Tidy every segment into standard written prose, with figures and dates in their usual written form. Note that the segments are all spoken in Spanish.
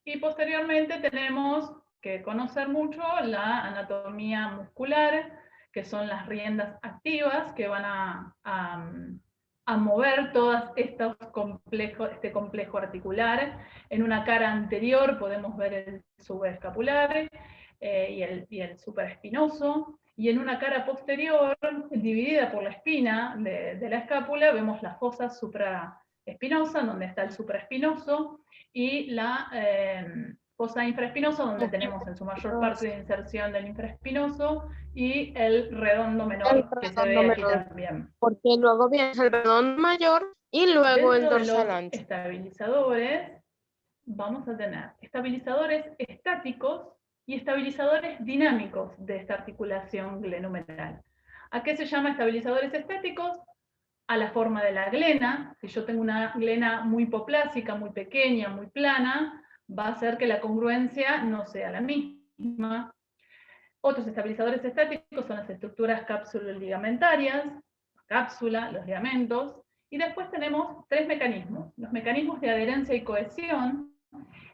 Y posteriormente tenemos que conocer mucho la anatomía muscular, que son las riendas activas que van a mover todo este complejo articular. En una cara anterior podemos ver el subescapular y el supraespinoso, y en una cara posterior, dividida por la espina de la escápula, vemos la fosa supraespinosa, donde está el supraespinoso, y la fosa infraespinosa, donde tenemos en su mayor parte de inserción del infraespinoso, y el redondo El menor, que se redondo ve aquí menor, también. porque luego viene el redondo mayor y luego el Dentro de dorsal los ancho. estabilizadores, vamos a tener estabilizadores estáticos y estabilizadores dinámicos de esta articulación glenohumeral. ¿A qué se llama estabilizadores estáticos? A la forma de la glena. Si yo tengo una glena muy hipoplásica, muy pequeña, muy plana, va a hacer que la congruencia no sea la misma. Otros estabilizadores estáticos son las estructuras cápsulo-ligamentarias, cápsula, los ligamentos, y después tenemos tres mecanismos. Los mecanismos de adherencia y cohesión.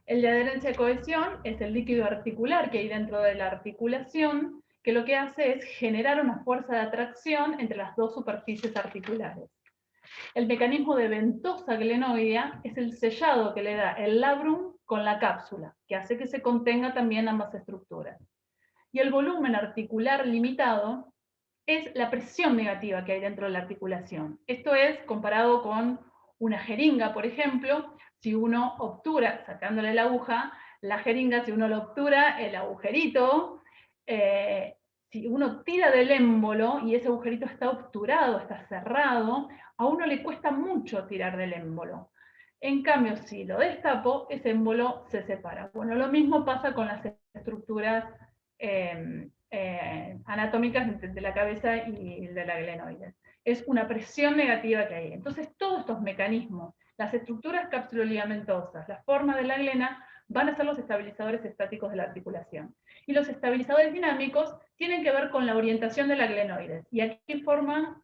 El de adherencia y cohesión es el líquido articular que hay dentro de la articulación, que lo que hace es generar una fuerza de atracción entre las dos superficies articulares. El mecanismo de ventosa glenoidea es el sellado que le da el labrum con la cápsula, que hace que se contenga también ambas estructuras. Y el volumen articular limitado es la presión negativa que hay dentro de la articulación. Esto es comparado con una jeringa, por ejemplo. Si uno obtura, sacándole la aguja, la jeringa, si uno lo obtura, el agujerito, si uno tira del émbolo y ese agujerito está obturado, está cerrado, a uno le cuesta mucho tirar del émbolo. En cambio, si lo destapo, ese émbolo se separa. Bueno, lo mismo pasa con las estructuras anatómicas de la cabeza y de la glenoides. Es una presión negativa que hay. Entonces, todos estos mecanismos, las estructuras capsuloligamentosas, la forma de la glena, van a ser los estabilizadores estáticos de la articulación. Y los estabilizadores dinámicos tienen que ver con la orientación de la glenoides. Y aquí forman,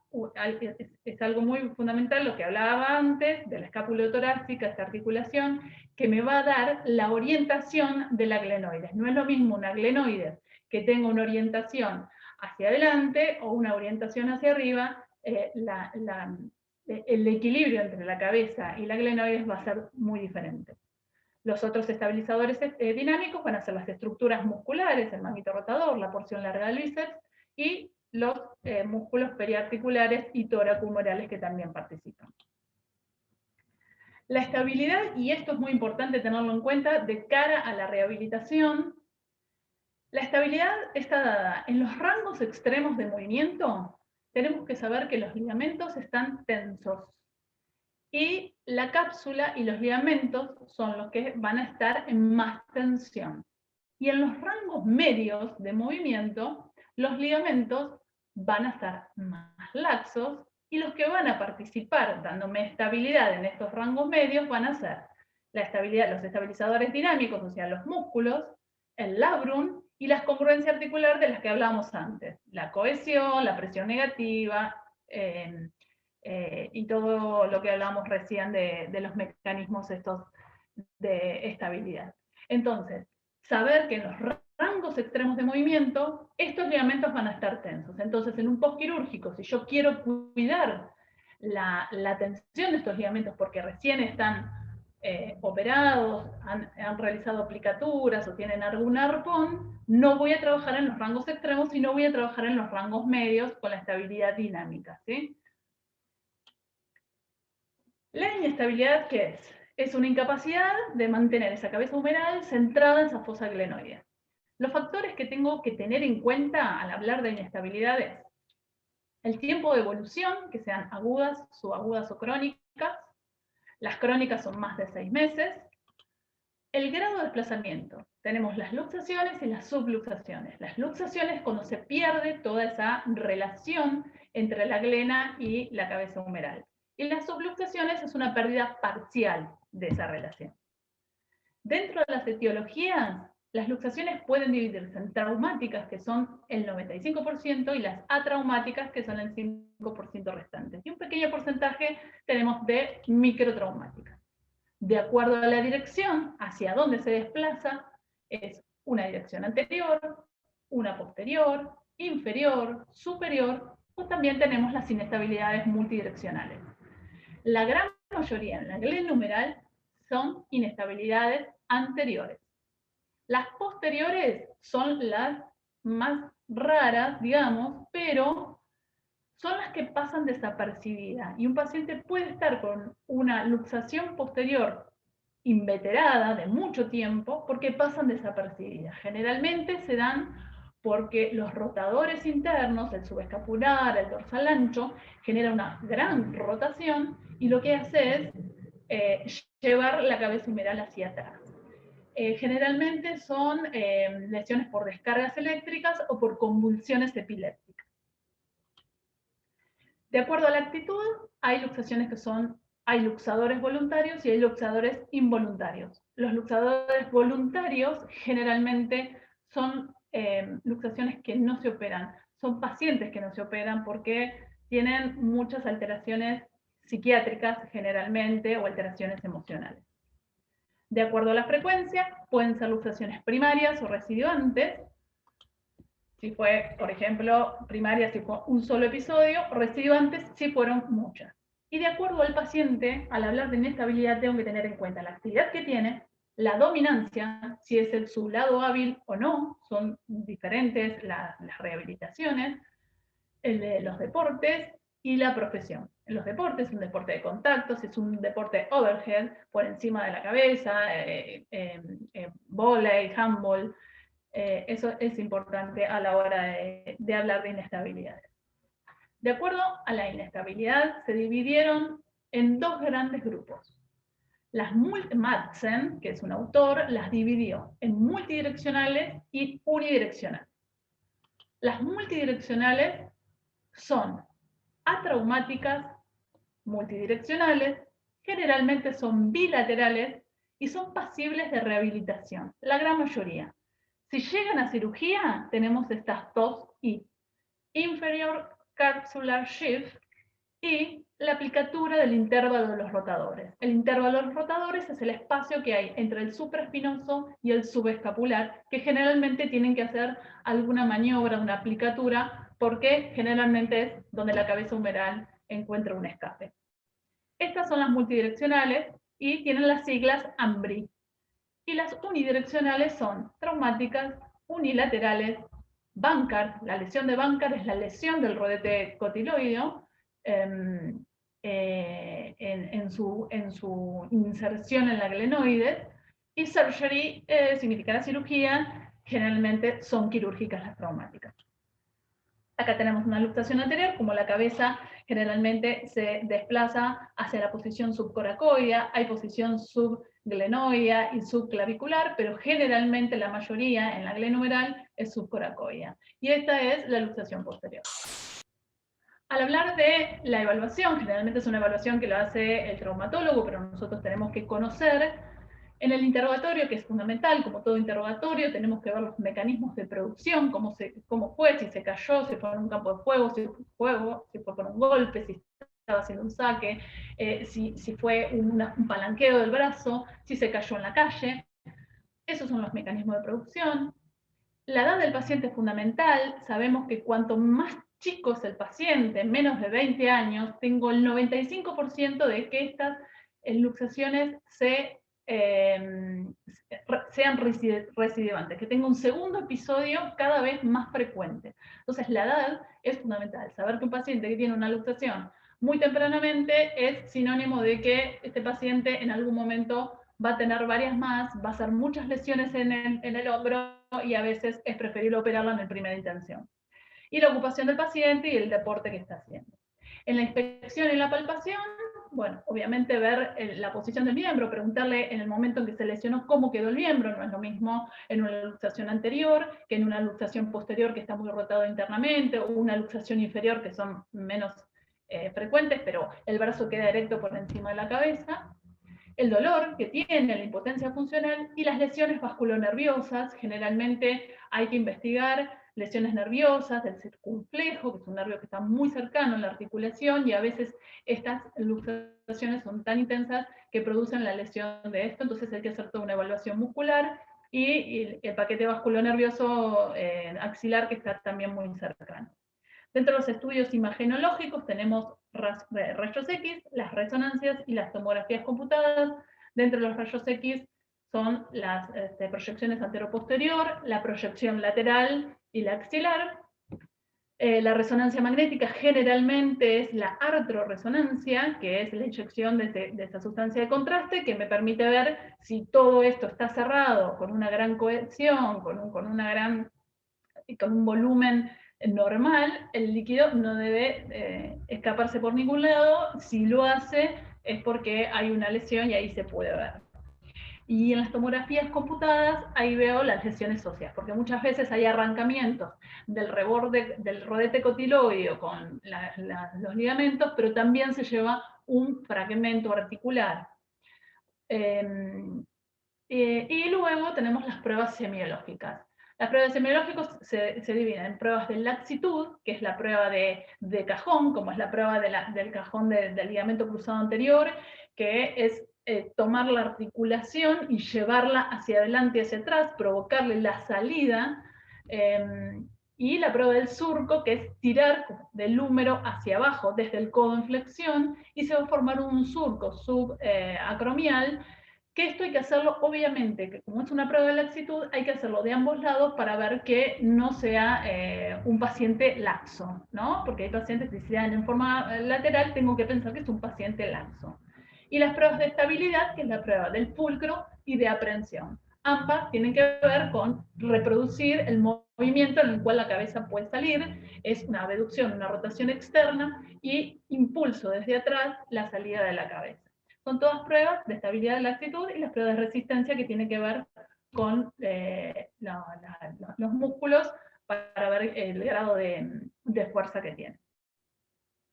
es algo muy fundamental lo que hablaba antes, de la escapulotorácica, esta articulación, que me va a dar la orientación de la glenoides. No es lo mismo una glenoides que tenga una orientación hacia adelante o una orientación hacia arriba, el equilibrio entre la cabeza y la glenoides va a ser muy diferente. Los otros estabilizadores dinámicos van a ser las estructuras musculares, el manguito rotador, la porción larga del bíceps, y los músculos periarticulares y tóraco-humorales que también participan. La estabilidad, y esto es muy importante tenerlo en cuenta, de cara a la rehabilitación. La estabilidad está dada en los rangos extremos de movimiento. Tenemos que saber que los ligamentos están tensos y la cápsula y los ligamentos son los que van a estar en más tensión. Y en los rangos medios de movimiento, los ligamentos van a estar más laxos y los que van a participar dándome estabilidad en estos rangos medios van a ser la estabilidad, los estabilizadores dinámicos, o sea, los músculos, el labrum y la congruencia articular de las que hablábamos antes, la cohesión, la presión negativa, y todo lo que hablábamos recién de los mecanismos estos de estabilidad. Entonces, saber que en los rangos extremos de movimiento, estos ligamentos van a estar tensos. Entonces, en un postquirúrgico, si yo quiero cuidar la tensión de estos ligamentos porque recién están operados, han realizado aplicaturas o tienen algún arpón, no voy a trabajar en los rangos extremos, sino voy a trabajar en los rangos medios con la estabilidad dinámica, ¿sí? La inestabilidad, ¿qué es? Es una incapacidad de mantener esa cabeza humeral centrada en esa fosa glenoidea. Los factores que tengo que tener en cuenta al hablar de inestabilidad es el tiempo de evolución, que sean agudas, subagudas o crónicas. Las crónicas son más de 6 meses. El grado de desplazamiento. Tenemos las luxaciones y las subluxaciones. Las luxaciones cuando se pierde toda esa relación entre la glena y la cabeza humeral. Y las subluxaciones es una pérdida parcial de esa relación. Dentro de las etiologías, las luxaciones pueden dividirse en traumáticas, que son el 95%, y las atraumáticas, que son el 5% restante. Y un pequeño porcentaje tenemos de microtraumáticas. De acuerdo a la dirección, hacia dónde se desplaza, es una dirección anterior, una posterior, inferior, superior, o también tenemos las inestabilidades multidireccionales. La gran mayoría en la glé numeral son inestabilidades anteriores. Las posteriores son las más raras, digamos, pero son las que pasan desapercibidas. Y un paciente puede estar con una luxación posterior inveterada de mucho tiempo porque pasan desapercibidas. Generalmente se dan porque los rotadores internos, el subescapular, el dorsal ancho, genera una gran rotación y lo que hace es llevar la cabeza humeral hacia atrás. Generalmente son lesiones por descargas eléctricas o por convulsiones epilépticas. De acuerdo a la actitud, hay luxaciones que hay luxadores voluntarios y hay luxadores involuntarios. Los luxadores voluntarios generalmente son luxaciones que no se operan, son pacientes que no se operan porque tienen muchas alteraciones psiquiátricas generalmente o alteraciones emocionales. De acuerdo a la frecuencia, pueden ser luxaciones primarias o recidivantes. Si fue, por ejemplo, primaria, si fue un solo episodio, recidivantes si fueron muchas. Y de acuerdo al paciente, al hablar de inestabilidad, tengo que tener en cuenta la actividad que tiene, la dominancia, si es su lado hábil o no, son diferentes las rehabilitaciones, los deportes y la profesión. En los deportes es un deporte de contactos, es un deporte overhead, por encima de la cabeza, vóley, handball. Eso es importante a la hora de hablar de inestabilidades. De acuerdo a la inestabilidad, se dividieron en dos grandes grupos. Madsen, que es un autor, las dividió en multidireccionales y unidireccionales. Las multidireccionales son atraumáticas, multidireccionales, generalmente son bilaterales y son pasibles de rehabilitación, la gran mayoría. Si llegan a cirugía, tenemos estas dos I: inferior capsular shift y la aplicatura del intervalo de los rotadores. El intervalo de los rotadores es el espacio que hay entre el supraespinoso y el subescapular, que generalmente tienen que hacer alguna maniobra, una aplicatura, porque generalmente es donde la cabeza humeral encuentra un escape. Estas son las multidireccionales y tienen las siglas AMBRI. Y las unidireccionales son traumáticas, unilaterales, Bankart. La lesión de Bankart es la lesión del rodete cotiloideo en su inserción en la glenoides, y surgery significará cirugía, generalmente son quirúrgicas las traumáticas. Acá tenemos una luxación anterior, como la cabeza generalmente se desplaza hacia la posición subcoracoidea, hay posición subglenoidea y subclavicular, pero generalmente la mayoría en la glenumeral es subcoracoidea. Y esta es la luxación posterior. Al hablar de la evaluación, generalmente es una evaluación que lo hace el traumatólogo, pero nosotros tenemos que conocer. En el interrogatorio, que es fundamental, como todo interrogatorio, tenemos que ver los mecanismos de producción, cómo fue, si se cayó, si fue en un campo de juego, si fue con un golpe, si estaba haciendo un saque, si fue un palanqueo del brazo, si se cayó en la calle. Esos son los mecanismos de producción. La edad del paciente es fundamental. Sabemos que cuanto más chico es el paciente, menos de 20 años, tengo el 95% de que estas luxaciones sean recidivantes, que tenga un segundo episodio cada vez más frecuente. Entonces la edad es fundamental. Saber que un paciente que tiene una luxación muy tempranamente es sinónimo de que este paciente en algún momento va a tener varias más, va a hacer muchas lesiones en el hombro y a veces es preferible operarlo en primera intención. Y la ocupación del paciente y el deporte que está haciendo. En la inspección y la palpación, bueno, obviamente ver la posición del miembro, preguntarle en el momento en que se lesionó cómo quedó el miembro. No es lo mismo en una luxación anterior que en una luxación posterior que está muy rotado internamente, o una luxación inferior que son menos frecuentes, pero el brazo queda erecto por encima de la cabeza. El dolor que tiene, la impotencia funcional y las lesiones vasculonerviosas. Generalmente hay que investigar lesiones nerviosas del circunflejo, que es un nervio que está muy cercano a la articulación, y a veces estas luxaciones son tan intensas que producen la lesión de esto, entonces hay que hacer toda una evaluación muscular, y el paquete vasculonervioso axilar, que está también muy cercano. Dentro de los estudios imagenológicos tenemos rayos X, las resonancias y las tomografías computadas. Dentro de los rayos X son las proyecciones antero-posterior, la proyección lateral y la axilar. La resonancia magnética generalmente es la artroresonancia, que es la inyección de esa sustancia de contraste, que me permite ver si todo esto está cerrado con una gran cohesión, con un volumen normal. El líquido no debe escaparse por ningún lado. Si lo hace es porque hay una lesión y ahí se puede ver. Y en las tomografías computadas, ahí veo las lesiones óseas, porque muchas veces hay arrancamientos del rodete cotiloideo con los ligamentos, pero también se lleva un fragmento articular. Y luego tenemos las pruebas semiológicas. Las pruebas semiológicas se dividen en pruebas de laxitud, que es la prueba de cajón, como es la prueba del cajón del ligamento cruzado anterior, que es tomar la articulación y llevarla hacia adelante y hacia atrás, provocarle la salida, y la prueba del surco, que es tirar del húmero hacia abajo, desde el codo en flexión, y se va a formar un surco subacromial, que esto hay que hacerlo, obviamente, que como es una prueba de laxitud, hay que hacerlo de ambos lados para ver que no sea un paciente laxo, ¿no? Porque hay pacientes que si se dan en forma lateral, tengo que pensar que es un paciente laxo. Y las pruebas de estabilidad, que es la prueba del pulcro y de aprehensión. Ambas tienen que ver con reproducir el movimiento en el cual la cabeza puede salir, es una abducción, una rotación externa, y impulso desde atrás la salida de la cabeza. Son todas pruebas de estabilidad de la actitud, y las pruebas de resistencia, que tienen que ver con los músculos para ver el grado de fuerza que tienen.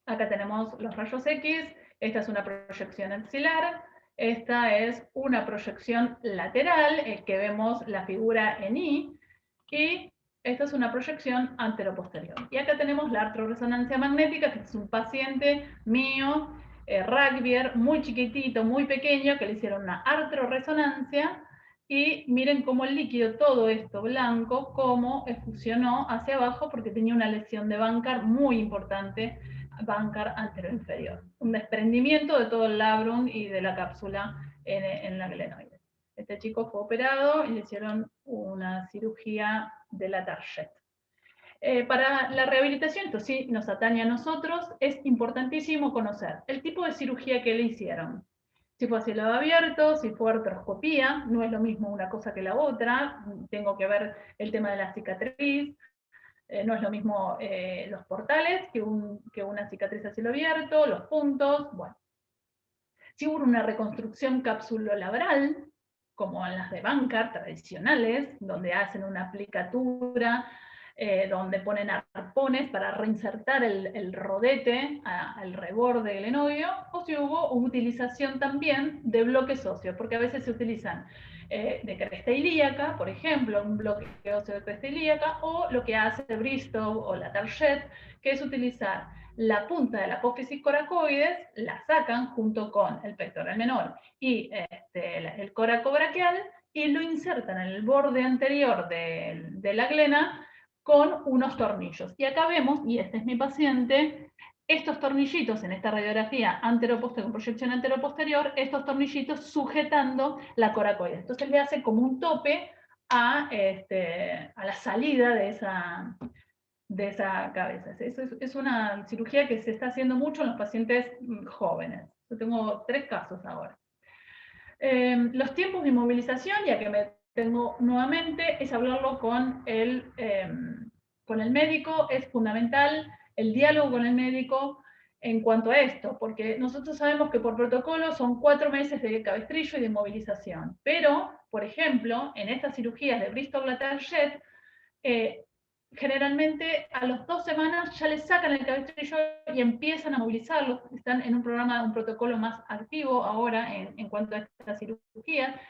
Acá tenemos los rayos X, esta es una proyección axilar, esta es una proyección lateral, que vemos la figura en Y, y esta es una proyección antero-posterior. Y acá tenemos la artroresonancia magnética, que es un paciente mío, rugbyer, muy chiquitito, muy pequeño, que le hicieron una artroresonancia, y miren cómo el líquido, todo esto blanco, cómo fusionó hacia abajo, porque tenía una lesión de Bankart muy importante, Bankart anteroinferior. Un desprendimiento de todo el labrum y de la cápsula en la glenoide. Este chico fue operado y le hicieron una cirugía de la Target. Para la rehabilitación, esto sí nos atañe a nosotros, es importantísimo conocer el tipo de cirugía que le hicieron. Si fue a cielo abierto, si fue artroscopía, no es lo mismo una cosa que la otra, tengo que ver el tema de la cicatriz, no es lo mismo los portales que una cicatriz a cielo abierto, los puntos, bueno. Si hubo una reconstrucción capsulolabral, como en las de Bankart tradicionales, donde hacen una aplicatura, donde ponen arpones para reinsertar el rodete al reborde del glenoideo, o si hubo utilización también de bloques óseos, porque a veces se utilizan de cresta ilíaca, por ejemplo, un bloque óseo de cresta ilíaca, o lo que hace Bristow o la Target, que es utilizar la punta de la apófisis coracoides, la sacan junto con el pectoral menor y el coracobraquial, y lo insertan en el borde anterior de la glena con unos tornillos. Y acá vemos, y este es mi paciente, estos tornillitos en esta radiografía anteroposterior, con proyección anteroposterior, estos tornillitos sujetando la coracoides. Entonces le hace como un tope a la salida de esa cabeza. Es una cirugía que se está haciendo mucho en los pacientes jóvenes. Yo tengo 3 casos ahora. Los tiempos de inmovilización, ya que me tengo nuevamente, es hablarlo con el médico. Es fundamental el diálogo con el médico en cuanto a esto, porque nosotros sabemos que por protocolo son 4 meses de cabestrillo y de inmovilización, pero, por ejemplo, en estas cirugías de Bristol-Latarjet, generalmente a las 2 semanas ya les sacan el cabestrillo y empiezan a movilizarlos. Están en un protocolo más activo ahora en cuanto a esta cirugía,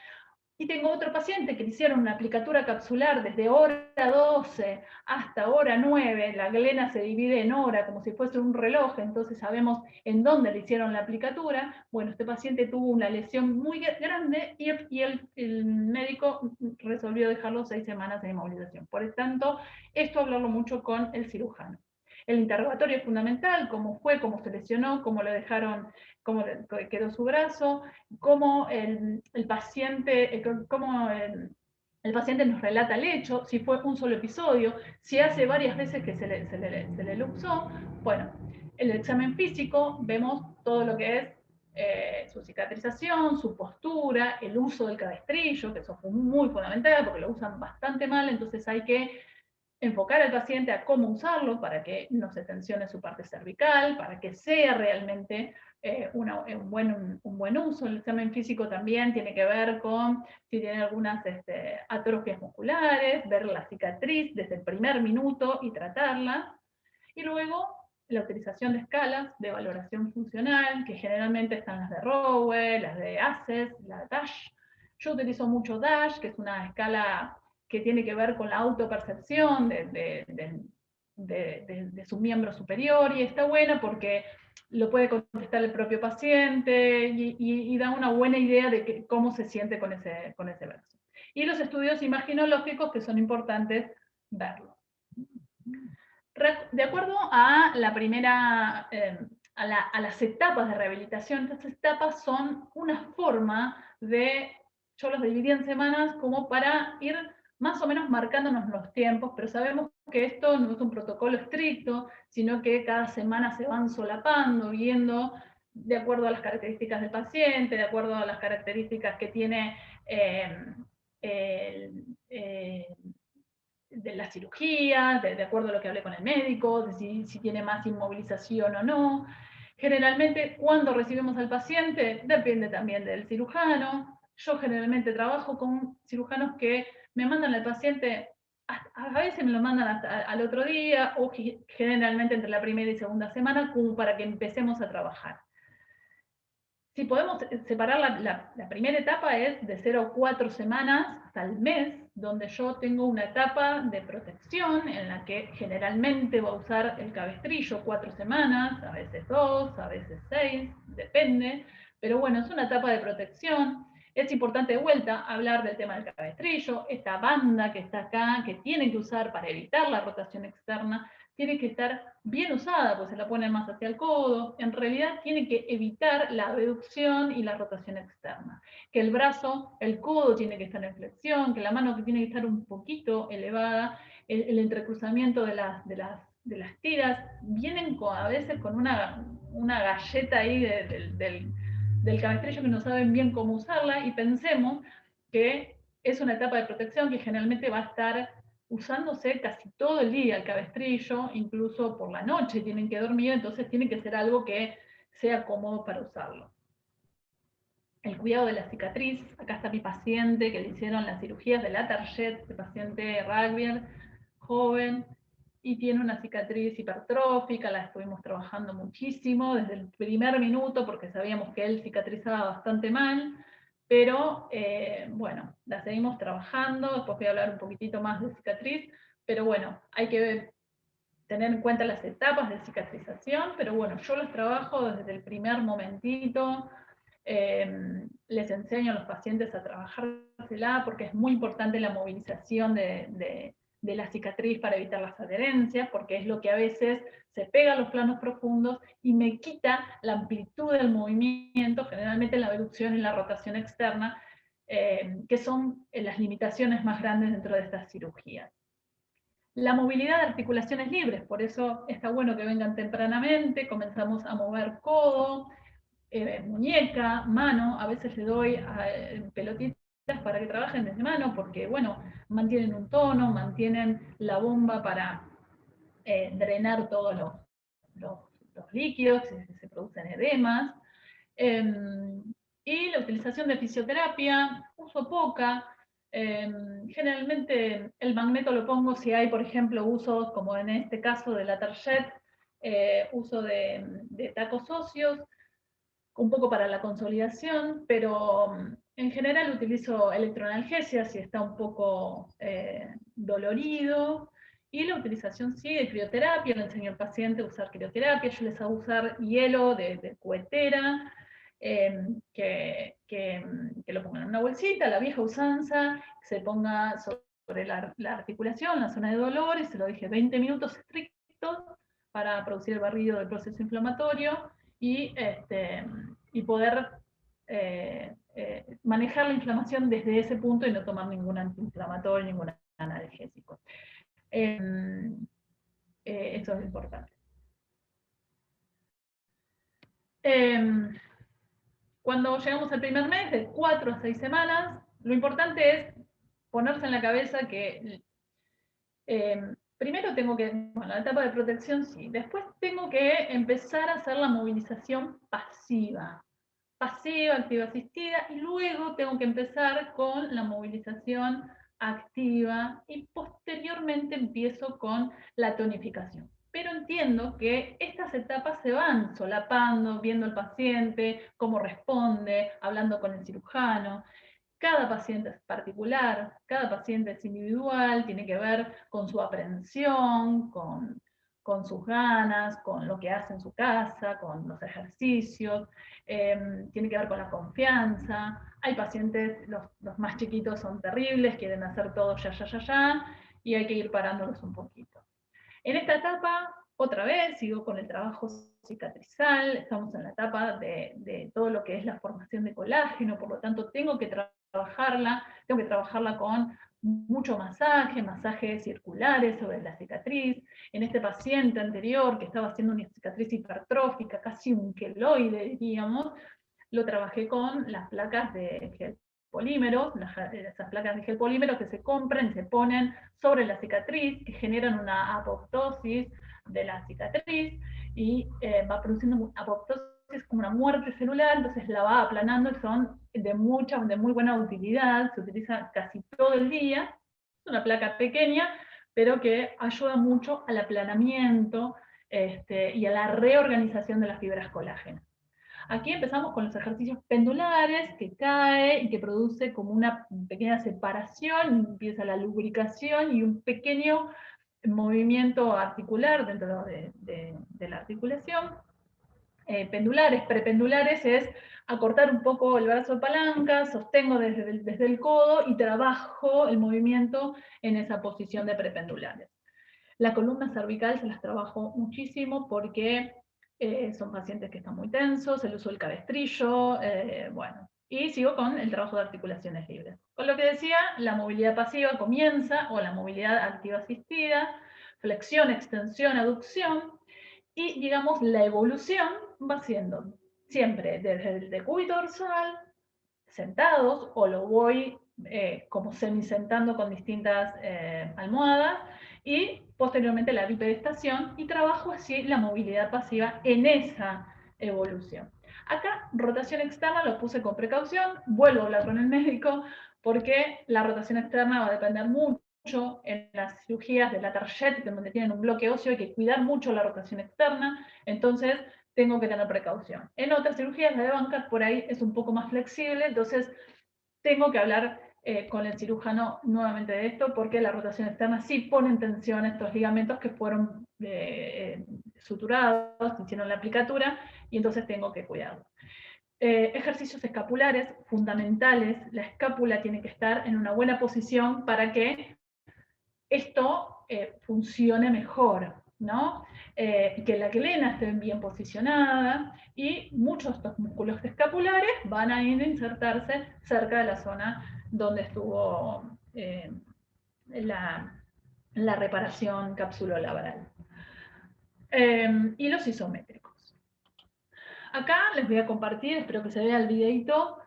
Y tengo otro paciente que le hicieron una aplicatura capsular desde hora 12 hasta hora 9, la glena se divide en hora como si fuese un reloj, entonces sabemos en dónde le hicieron la aplicatura. Bueno, este paciente tuvo una lesión muy grande y el médico resolvió dejarlo 6 semanas en inmovilización. Por lo tanto, esto hablarlo mucho con el cirujano. El interrogatorio es fundamental, cómo fue, cómo se lesionó, cómo le dejaron, cómo quedó su brazo, cómo el paciente, cómo el paciente nos relata el hecho, si fue un solo episodio, si hace varias veces que se le luxó. Bueno, en el examen físico vemos todo lo que es su cicatrización, su postura, el uso del cabestrillo, que eso fue muy fundamental porque lo usan bastante mal, entonces hay que enfocar al paciente a cómo usarlo para que no se tensione su parte cervical, para que sea realmente un buen uso. El examen físico también tiene que ver con si tiene algunas atrofias musculares, ver la cicatriz desde el primer minuto y tratarla. Y luego la utilización de escalas de valoración funcional, que generalmente están las de Rowe, las de ACES, la DASH. Yo utilizo mucho DASH, que es una escala que tiene que ver con la autopercepción de su miembro superior, y está buena porque lo puede contestar el propio paciente y da una buena idea de cómo se siente con ese brazo. Y los estudios imaginológicos, que son importantes verlos. De acuerdo a la primera, a las etapas de rehabilitación, estas etapas son una forma de, yo los dividí en semanas como para ir más o menos marcándonos los tiempos, pero sabemos que esto no es un protocolo estricto, sino que cada semana se van solapando, viendo de acuerdo a las características del paciente, de acuerdo a las características que tiene de la cirugía, de acuerdo a lo que hablé con el médico, de si tiene más inmovilización o no. Generalmente, cuando recibimos al paciente, depende también del cirujano. Yo generalmente trabajo con cirujanos que me mandan al paciente, a veces me lo mandan hasta al otro día, o generalmente entre la primera y segunda semana, como para que empecemos a trabajar. Si podemos separar la primera etapa es de 0 a 4 semanas hasta el mes, donde yo tengo una etapa de protección en la que generalmente voy a usar el cabestrillo 4 semanas, a veces 2, a veces 6, depende, pero bueno, es una etapa de protección. Es importante de vuelta hablar del tema del cabestrillo, esta banda que está acá, que tienen que usar para evitar la rotación externa, tiene que estar bien usada, pues se la pone más hacia el codo. En realidad tiene que evitar la abducción y la rotación externa. Que el brazo, el codo tiene que estar en flexión, que la mano tiene que estar un poquito elevada, el entrecruzamiento de las tiras. Vienen a veces con una galleta ahí del cabestrillo que no saben bien cómo usarla, y pensemos que es una etapa de protección que generalmente va a estar usándose casi todo el día el cabestrillo, incluso por la noche tienen que dormir, entonces tiene que ser algo que sea cómodo para usarlo. El cuidado de la cicatriz, acá está mi paciente que le hicieron las cirugías de la target, el paciente rugby, joven, y tiene una cicatriz hipertrófica, la estuvimos trabajando muchísimo desde el primer minuto porque sabíamos que él cicatrizaba bastante mal, pero bueno, la seguimos trabajando. Después voy a hablar un poquitito más de cicatriz, pero bueno, hay que tener en cuenta las etapas de cicatrización, pero bueno, yo los trabajo desde el primer momentito. Les enseño a los pacientes a trabajársela porque es muy importante la movilización de la cicatriz para evitar las adherencias, porque es lo que a veces se pega a los planos profundos y me quita la amplitud del movimiento, generalmente la abducción y la rotación externa, que son las limitaciones más grandes dentro de estas cirugías. La movilidad de articulaciones libres, por eso está bueno que vengan tempranamente, comenzamos a mover codo, muñeca, mano, a veces le doy pelotitas para que trabajen desde mano, porque bueno, mantienen un tono, mantienen la bomba para drenar todos los líquidos, se producen edemas. Y la utilización de fisioterapia, uso poca. Generalmente el magneto lo pongo si hay, por ejemplo, usos como en este caso de la target, uso de tacos óseos, un poco para la consolidación, pero En general utilizo electroanalgesia si está un poco dolorido, y la utilización sí de crioterapia, le enseño al paciente a usar crioterapia, yo les hago usar hielo de cubetera, que lo pongan en una bolsita, la vieja usanza, se ponga sobre la articulación, la zona de dolor, y se lo deje 20 minutos estrictos para producir el barrido del proceso inflamatorio y poder manejar la inflamación desde ese punto y no tomar ningún antiinflamatorio, ningún analgésico. Eso es importante. Cuando llegamos al primer mes, de 4 a 6 semanas, lo importante es ponerse en la cabeza que primero tengo que, bueno, la etapa de protección sí, después tengo que empezar a hacer la movilización pasiva, activa, asistida, y luego tengo que empezar con la movilización activa y posteriormente empiezo con la tonificación. Pero entiendo que estas etapas se van solapando, viendo al paciente, cómo responde, hablando con el cirujano. Cada paciente es particular, cada paciente es individual, tiene que ver con su aprehensión, con sus ganas, con lo que hace en su casa, con los ejercicios, tiene que ver con la confianza. Hay pacientes, los más chiquitos son terribles, quieren hacer todo ya, y hay que ir parándolos un poquito. En esta etapa, otra vez, sigo con el trabajo cicatrizal, estamos en la etapa de todo lo que es la formación de colágeno, por lo tanto tengo que trabajarla con mucho masajes circulares sobre la cicatriz. En este paciente anterior que estaba haciendo una cicatriz hipertrófica, casi un queloide diríamos, lo trabajé con las placas de gel polímeros, esas placas de gel polímero que se compran y se ponen sobre la cicatriz, que generan una apoptosis de la cicatriz, y va produciendo apoptosis como una muerte celular, entonces la va aplanando, y son de muy buena utilidad, se utiliza casi todo el día, es una placa pequeña, pero que ayuda mucho al aplanamiento y a la reorganización de las fibras colágenas. Aquí empezamos con los ejercicios pendulares, que cae y que produce como una pequeña separación, empieza la lubricación y un pequeño movimiento articular dentro de la articulación. Pendulares, prependulares es acortar un poco el brazo de palanca, sostengo desde el codo y trabajo el movimiento en esa posición de prependulares. La columna cervical se las trabajo muchísimo porque son pacientes que están muy tensos, el uso del cabestrillo, bueno. Y sigo con el trabajo de articulaciones libres. Con lo que decía, la movilidad pasiva comienza, o la movilidad activa asistida, flexión, extensión, aducción, y digamos la evolución va siendo siempre desde el decúbito dorsal, sentados, o lo voy como semisentando con distintas almohadas, y posteriormente la bipedestación, y trabajo así la movilidad pasiva en esa evolución. Acá, rotación externa lo puse con precaución, vuelvo a hablar con el médico, porque la rotación externa va a depender mucho en las cirugías de la target, donde tienen un bloque óseo, hay que cuidar mucho la rotación externa, entonces tengo que tener precaución. En otras cirugías, la de Bancard, por ahí es un poco más flexible, entonces tengo que hablar con el cirujano nuevamente de esto, porque la rotación externa sí pone en tensión estos ligamentos que fueron suturados, hicieron la aplicatura, y entonces tengo que cuidarlo. Ejercicios escapulares fundamentales, la escápula tiene que estar en una buena posición para que esto funcione mejor, ¿no? Que la glena esté bien posicionada, y muchos de estos músculos escapulares van a ir a insertarse cerca de la zona donde estuvo la reparación capsulolabral. Y los isométricos. Acá les voy a compartir, espero que se vea el videito.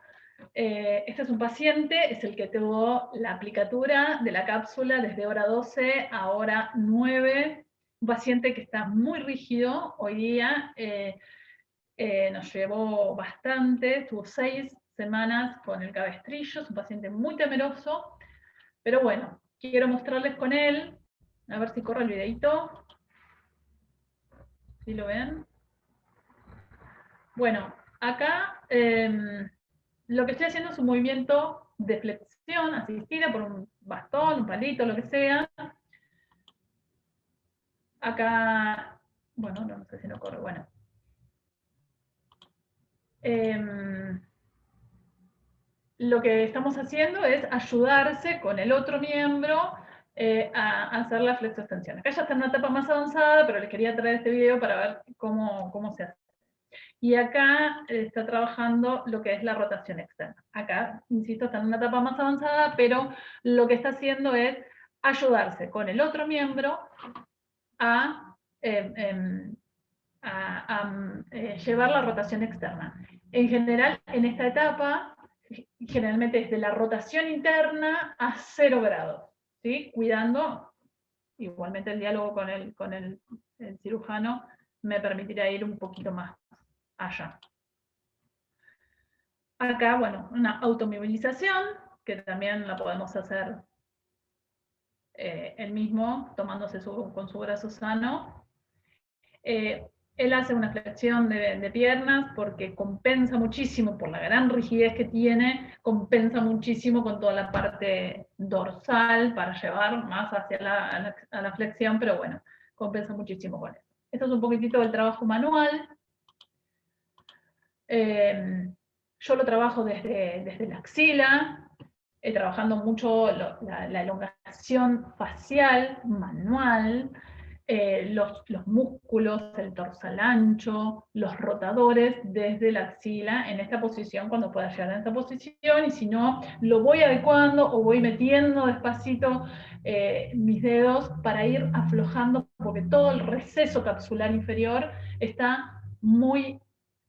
Este es un paciente, es el que tuvo la aplicatura de la cápsula desde hora 12 a hora 9. Un paciente que está muy rígido hoy día, nos llevó bastante, estuvo 6 semanas con el cabestrillo, es un paciente muy temeroso, pero bueno, quiero mostrarles con él, a ver si corre el videito. ¿Sí lo ven? Bueno, acá lo que estoy haciendo es un movimiento de flexión asistida por un bastón, un palito, lo que sea. Acá, bueno, no sé si no corre, bueno. Lo que estamos haciendo es ayudarse con el otro miembro a hacer la flexoextensión. Acá ya está en una etapa más avanzada, pero les quería traer este video para ver cómo se hace. Y acá está trabajando lo que es la rotación externa. Acá, insisto, está en una etapa más avanzada, pero lo que está haciendo es ayudarse con el otro miembro a, llevar la rotación externa. En general, en esta etapa, generalmente es de la rotación interna a 0 grados, ¿sí? Cuidando, igualmente el diálogo con el cirujano me permitirá ir un poquito más allá. Acá, bueno, una automovilización, que también la podemos hacer él mismo, tomándose con su brazo sano. Él hace una flexión de piernas porque compensa muchísimo, por la gran rigidez que tiene, compensa muchísimo con toda la parte dorsal para llevar más hacia la flexión, pero bueno, compensa muchísimo con eso. Esto es un poquitito del trabajo manual. Yo lo trabajo desde la axila, trabajando mucho la elongación facial, manual, los músculos, el dorsal ancho, los rotadores desde la axila en esta posición cuando pueda llegar en esta posición, y si no, lo voy adecuando o voy metiendo despacito mis dedos para ir aflojando, porque todo el receso capsular inferior está muy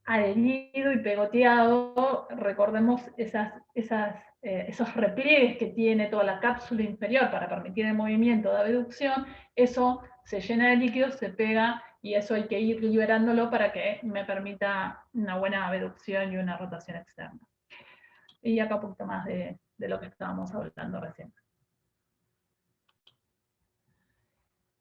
adherido y pegoteado. Recordemos esos repliegues que tiene toda la cápsula inferior para permitir el movimiento de abducción. Eso se llena de líquido, se pega, y eso hay que ir liberándolo para que me permita una buena abducción y una rotación externa. Y acá un poquito más de lo que estábamos hablando recién.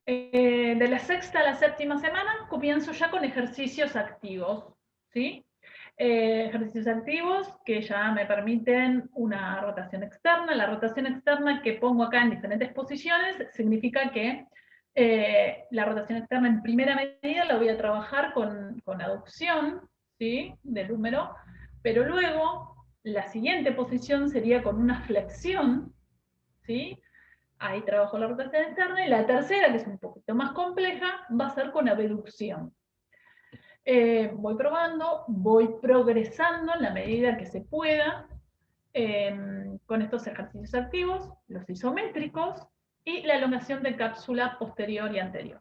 De la sexta a la séptima semana comienzo ya con ejercicios activos, ¿sí? Ejercicios activos que ya me permiten una rotación externa. La rotación externa que pongo acá en diferentes posiciones significa que la rotación externa en primera medida la voy a trabajar con aducción, ¿sí?, del húmero, pero luego la siguiente posición sería con una flexión, ¿sí? Ahí trabajo la rotación externa, y la tercera, que es un poquito más compleja, va a ser con abducción. Voy probando, voy progresando en la medida que se pueda con estos ejercicios activos, los isométricos y la elongación de cápsula posterior y anterior.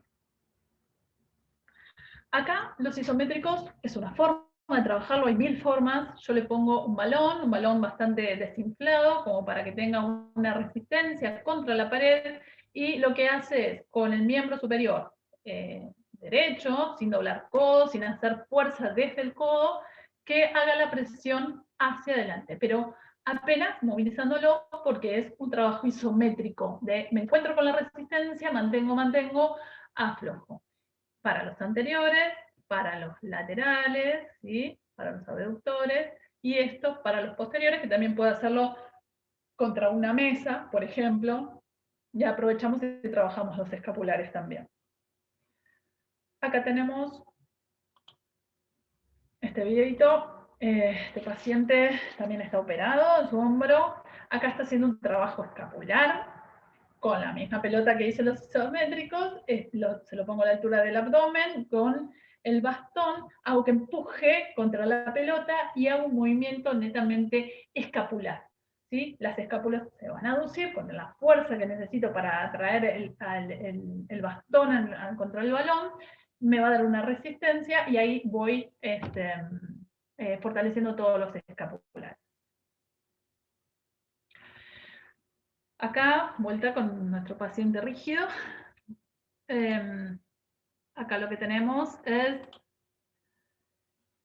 Acá los isométricos es una forma de trabajarlo, hay 1000 formas. Yo le pongo un balón bastante desinflado, como para que tenga una resistencia contra la pared, y lo que hace es, con el miembro superior derecho, sin doblar codo, sin hacer fuerza desde el codo, que haga la presión hacia adelante, pero apenas movilizándolo, porque es un trabajo isométrico, me encuentro con la resistencia, mantengo, aflojo. Para los anteriores, para los laterales, ¿sí?, para los abductores, y esto para los posteriores, que también puedo hacerlo contra una mesa, por ejemplo. Ya aprovechamos y trabajamos los escapulares también. Acá tenemos este videito. Este paciente también está operado en su hombro. Acá está haciendo un trabajo escapular con la misma pelota que hice los isométricos. Se lo pongo a la altura del abdomen con el bastón, hago que empuje contra la pelota y hago un movimiento netamente escapular, ¿sí? Las escápulas se van a aducir con la fuerza que necesito para atraer el bastón contra el balón. Me va a dar una resistencia, y ahí voy fortaleciendo todos los escapulares. Acá, vuelta con nuestro paciente rígido. Acá lo que tenemos es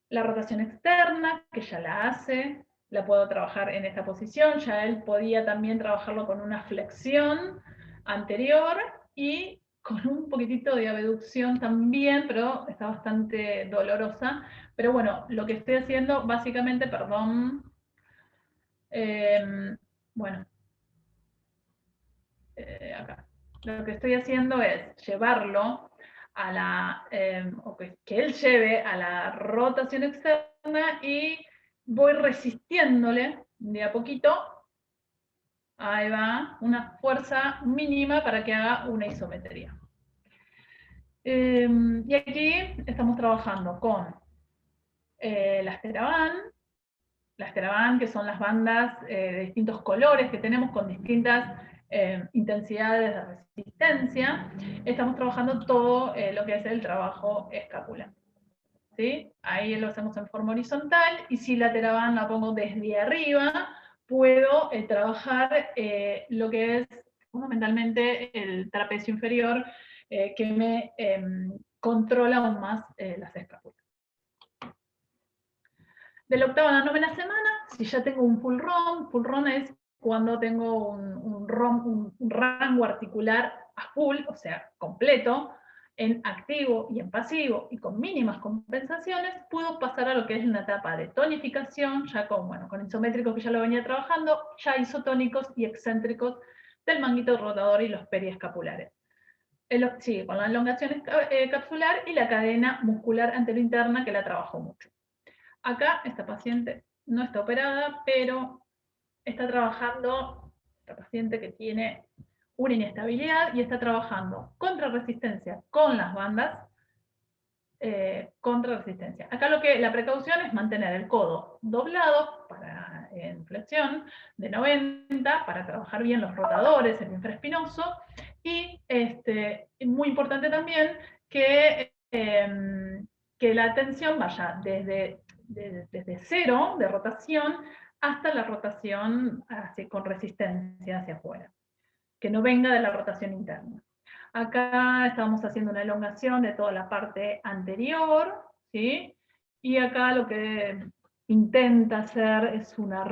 la rotación externa, que ya la hace, la puedo trabajar en esta posición. Ya él podía también trabajarlo con una flexión anterior y con un poquitito de abducción también, pero está bastante dolorosa. Pero bueno, lo que estoy haciendo básicamente, perdón, Bueno, acá. Lo que estoy haciendo es llevarlo a la, o que él lleve a la rotación externa y voy resistiéndole de a poquito. Ahí va, una fuerza mínima para que haga una isometría. Y aquí estamos trabajando con las Teraban, que son las bandas de distintos colores que tenemos con distintas intensidades de resistencia. Estamos trabajando todo lo que es el trabajo escapular. ¿Sí? Ahí lo hacemos en forma horizontal, y si la Teraban la pongo desde arriba, puedo trabajar lo que es fundamentalmente el trapecio inferior, que me controla aún más las escápulas. De la octava a la novena semana, si ya tengo un full ROM es cuando tengo un rango articular a full, o sea, completo, en activo y en pasivo, y con mínimas compensaciones, puedo pasar a lo que es una etapa de tonificación, ya con isométricos que ya lo venía trabajando, ya isotónicos y excéntricos del manguito rotador y los periescapulares. Sigue con la elongación capsular y la cadena muscular anterointerna, que la trabajo mucho. Acá esta paciente no está operada, pero está trabajando, esta paciente que tiene una inestabilidad y está trabajando contra resistencia con las bandas, contra resistencia. Acá la precaución es mantener el codo doblado para en flexión de 90 para trabajar bien los rotadores, el infraespinoso, y muy importante también que la tensión vaya desde cero de rotación hasta la rotación con resistencia hacia afuera, que no venga de la rotación interna. Acá estamos haciendo una elongación de toda la parte anterior, ¿sí? Y acá lo que intenta hacer es una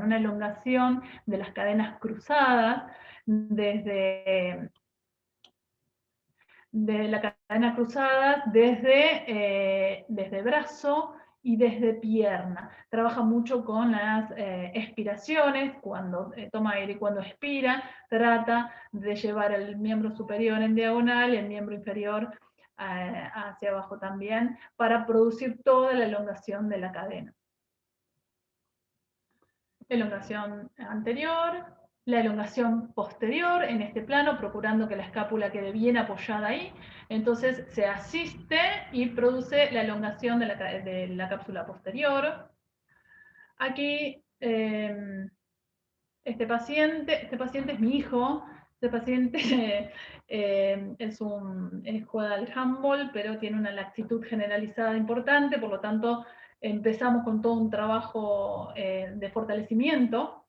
elongación de las cadenas cruzadas desde la cadena cruzada desde brazo y desde pierna. Trabaja mucho con las expiraciones, cuando toma aire y cuando expira, trata de llevar el miembro superior en diagonal y el miembro inferior hacia abajo también, para producir toda la elongación de la cadena. Elongación anterior, la elongación posterior en este plano, procurando que la escápula quede bien apoyada ahí. Entonces se asiste y produce la elongación de la cápsula posterior. Aquí, este paciente es mi hijo. Este paciente juega al handball, pero tiene una laxitud generalizada importante, por lo tanto empezamos con todo un trabajo de fortalecimiento.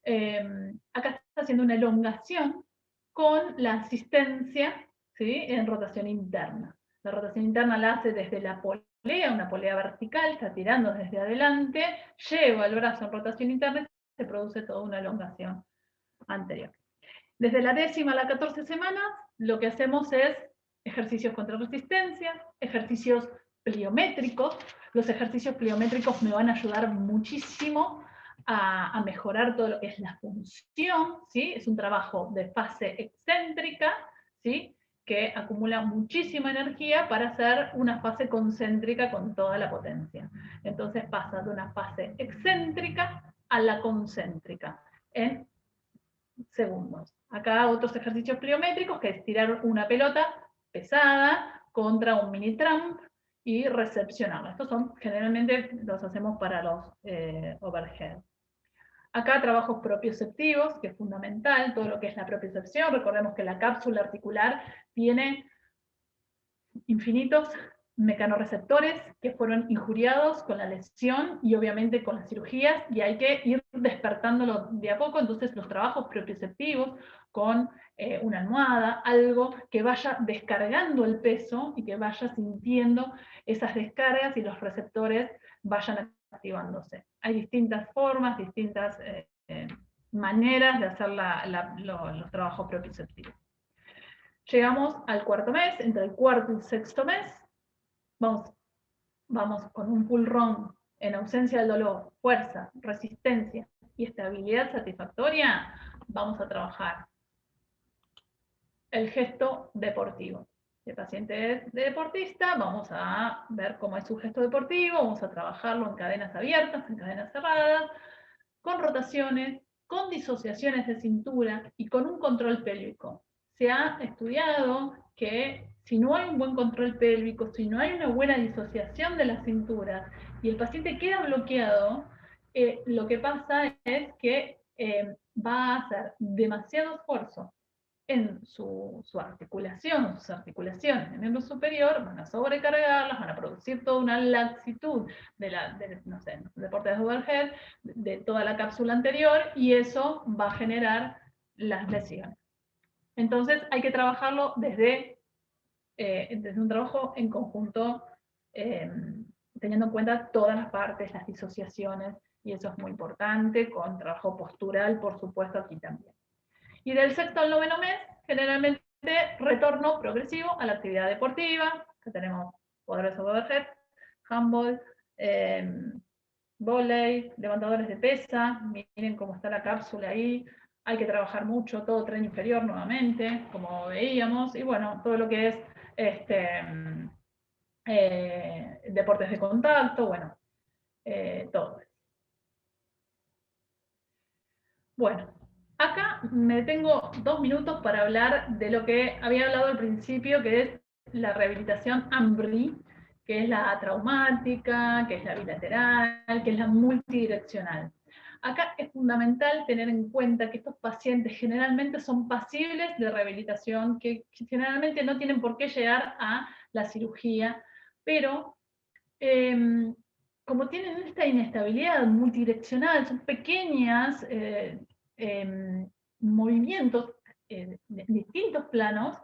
Acá está haciendo una elongación con la asistencia, ¿sí?, en rotación interna. La rotación interna la hace desde la polea, una polea vertical, está tirando desde adelante, lleva el brazo en rotación interna y se produce toda una elongación anterior. Desde la 10ª a la 14 semanas, lo que hacemos es ejercicios contra resistencia, ejercicios pliométricos. Los ejercicios pliométricos me van a ayudar muchísimo a mejorar todo lo que es la función, ¿sí? Es un trabajo de fase excéntrica, ¿sí?, que acumula muchísima energía para hacer una fase concéntrica con toda la potencia. Entonces pasa de una fase excéntrica a la concéntrica en segundos. Acá otros ejercicios pliométricos, que es tirar una pelota pesada contra un mini tramp y recepcionarla. Estos generalmente los hacemos para los overhead. Acá trabajos propioceptivos, que es fundamental, todo lo que es la propiocepción. Recordemos que la cápsula articular tiene infinitos mecanorreceptores que fueron injuriados con la lesión y obviamente con las cirugías, y hay que ir despertándolo de a poco. Entonces los trabajos propioceptivos con una almohada, algo que vaya descargando el peso y que vaya sintiendo esas descargas y los receptores vayan activándose. Hay distintas formas, distintas maneras de hacer los trabajos propioceptivos. Llegamos al cuarto mes. Entre el cuarto y el sexto mes, vamos con un full ROM en ausencia del dolor, fuerza, resistencia y estabilidad satisfactoria, vamos a trabajar el gesto deportivo. Si el paciente es deportista, vamos a ver cómo es su gesto deportivo, vamos a trabajarlo en cadenas abiertas, en cadenas cerradas, con rotaciones, con disociaciones de cintura y con un control pélvico. Se ha estudiado que si no hay un buen control pélvico, si no hay una buena disociación de las cinturas y el paciente queda bloqueado, lo que pasa es que va a hacer demasiado esfuerzo en su articulación, sus articulaciones en el miembro superior, van a sobrecargarlas, van a producir toda una laxitud no sé, deportes de overhead, de toda la cápsula anterior, y eso va a generar las lesiones. Entonces hay que trabajarlo desde un trabajo en conjunto, teniendo en cuenta todas las partes, las disociaciones, y eso es muy importante, con trabajo postural, por supuesto, aquí también. Y del sexto al noveno mes, generalmente retorno progresivo a la actividad deportiva, que tenemos poderes sobre overhead, handball, volei, levantadores de pesa, miren cómo está la cápsula ahí, hay que trabajar mucho, todo tren inferior nuevamente, como veíamos, y bueno, todo lo que es deportes de contacto, bueno, todo. Bueno, acá me tengo 2 minutos para hablar de lo que había hablado al principio, que es la rehabilitación AMBRI, que es la traumática, que es la bilateral, que es la multidireccional. Acá es fundamental tener en cuenta que estos pacientes generalmente son pasibles de rehabilitación, que generalmente no tienen por qué llegar a la cirugía, pero como tienen esta inestabilidad multidireccional, son pequeñas movimientos en distintos planos,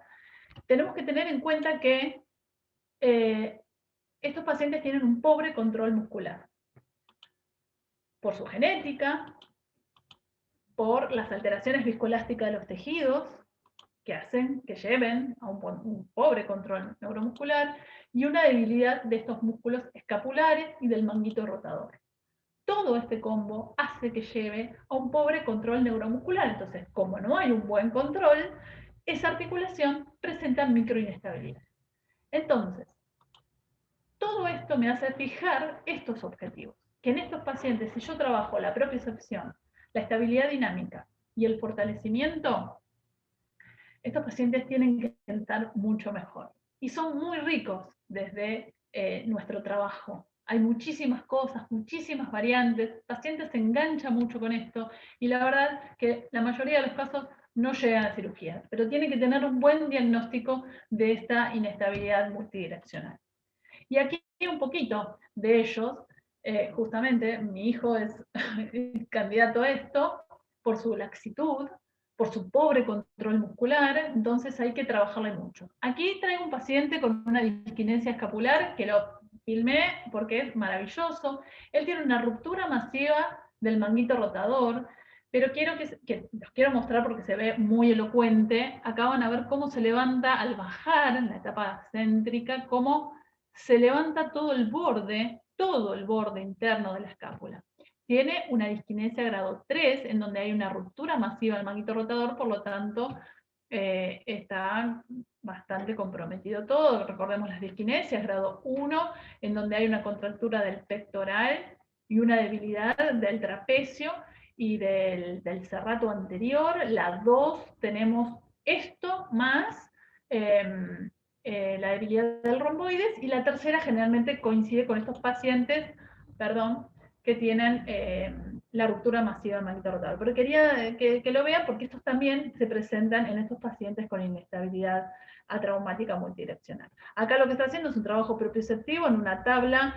tenemos que tener en cuenta que estos pacientes tienen un pobre control muscular. Por su genética, por las alteraciones viscoelásticas de los tejidos, que hacen que lleven a un pobre control neuromuscular y una debilidad de estos músculos escapulares y del manguito rotador. Todo este combo hace que lleve a un pobre control neuromuscular. Entonces, como no hay un buen control, esa articulación presenta microinestabilidad. Entonces, todo esto me hace fijar estos objetivos. Que en estos pacientes, si yo trabajo la propiocepción, la estabilidad dinámica y el fortalecimiento, estos pacientes tienen que estar mucho mejor. Y son muy ricos desde nuestro trabajo. Hay muchísimas cosas, muchísimas variantes, pacientes se enganchan mucho con esto, y la verdad que la mayoría de los casos no llegan a cirugía, pero tienen que tener un buen diagnóstico de esta inestabilidad multidireccional. Y aquí un poquito de ellos, justamente mi hijo es candidato a esto, por su laxitud, por su pobre control muscular, entonces hay que trabajarle mucho. Aquí traigo un paciente con una disquinesia escapular, que lo filmé porque es maravilloso. Él tiene una ruptura masiva del manguito rotador, pero los quiero mostrar porque se ve muy elocuente. Acá van a ver cómo se levanta al bajar en la etapa céntrica, cómo se levanta todo el borde interno de la escápula. Tiene una disquinesia grado 3, en donde hay una ruptura masiva del manguito rotador, por lo tanto, está bastante comprometido todo. Recordemos las disquinesias, grado 1, en donde hay una contractura del pectoral y una debilidad del trapecio y del serrato anterior. La 2 tenemos esto más la debilidad del romboides, y la tercera generalmente coincide con estos pacientes, que tienen la ruptura masiva del manguito rotador. Pero quería que lo vean porque estos también se presentan en estos pacientes con inestabilidad atraumática multidireccional. Acá lo que está haciendo es un trabajo propioceptivo en una tabla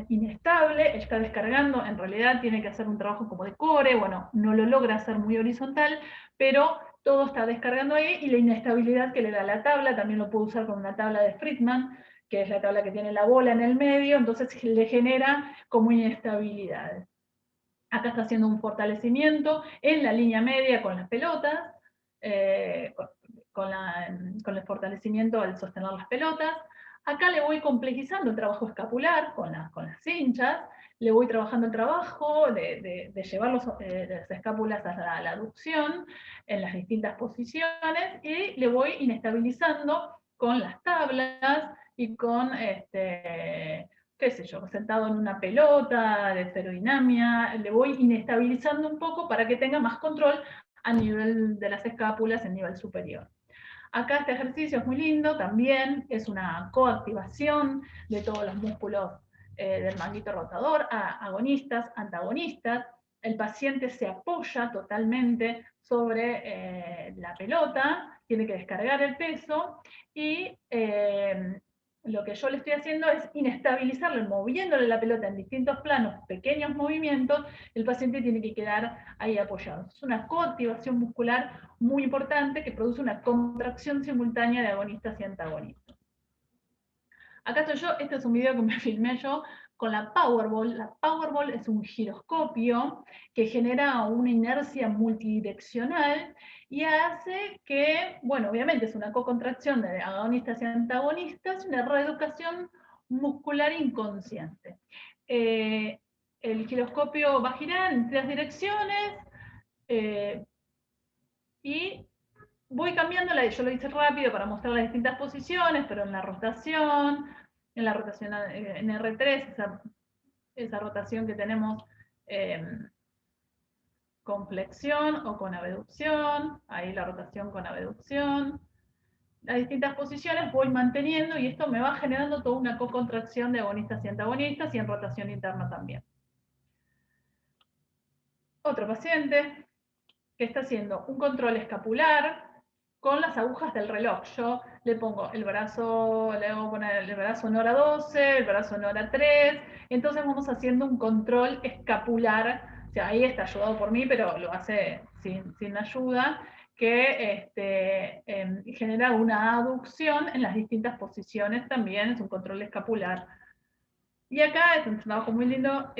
inestable, está descargando, en realidad tiene que hacer un trabajo como de core, bueno, no lo logra hacer muy horizontal, pero todo está descargando ahí, y la inestabilidad que le da la tabla, también lo puedo usar con una tabla de Friedman, que es la tabla que tiene la bola en el medio, entonces le genera como inestabilidad. Acá está haciendo un fortalecimiento en la línea media con las pelotas, con el fortalecimiento al sostener las pelotas. Acá le voy complejizando el trabajo escapular con las cinchas, le voy trabajando el trabajo de llevar las escápulas a la aducción en las distintas posiciones, y le voy inestabilizando con las tablas y con, qué sé yo, sentado en una pelota de esferodinamia, le voy inestabilizando un poco para que tenga más control a nivel de las escápulas en nivel superior. Acá este ejercicio es muy lindo, también es una coactivación de todos los músculos del manguito rotador, agonistas, antagonistas. El paciente se apoya totalmente sobre la pelota, tiene que descargar el peso, y lo que yo le estoy haciendo es inestabilizarlo, moviéndole la pelota en distintos planos, pequeños movimientos. El paciente tiene que quedar ahí apoyado. Es una coactivación muscular muy importante que produce una contracción simultánea de agonistas y antagonistas. Acá estoy yo, este es un video que me filmé yo con la Powerball. La Powerball es un giroscopio que genera una inercia multidireccional y hace que, bueno, obviamente es una cocontracción de agonistas y antagonistas, una reeducación muscular inconsciente. El giroscopio va a girar en 3 direcciones, y voy cambiándola, y yo lo hice rápido para mostrar las distintas posiciones, pero en la rotación en R3, esa rotación que tenemos con flexión o con abducción, ahí la rotación con abducción, las distintas posiciones voy manteniendo, y esto me va generando toda una cocontracción de agonistas y antagonistas, y en rotación interna también. Otro paciente que está haciendo un control escapular con las agujas del reloj. Yo le pongo el brazo, le hago poner el brazo en hora 12, el brazo en hora 3, entonces vamos haciendo un control escapular. O sea, ahí está ayudado por mí, pero lo hace sin ayuda, que genera una aducción en las distintas posiciones también, es un control escapular. Y acá es un trabajo muy lindo.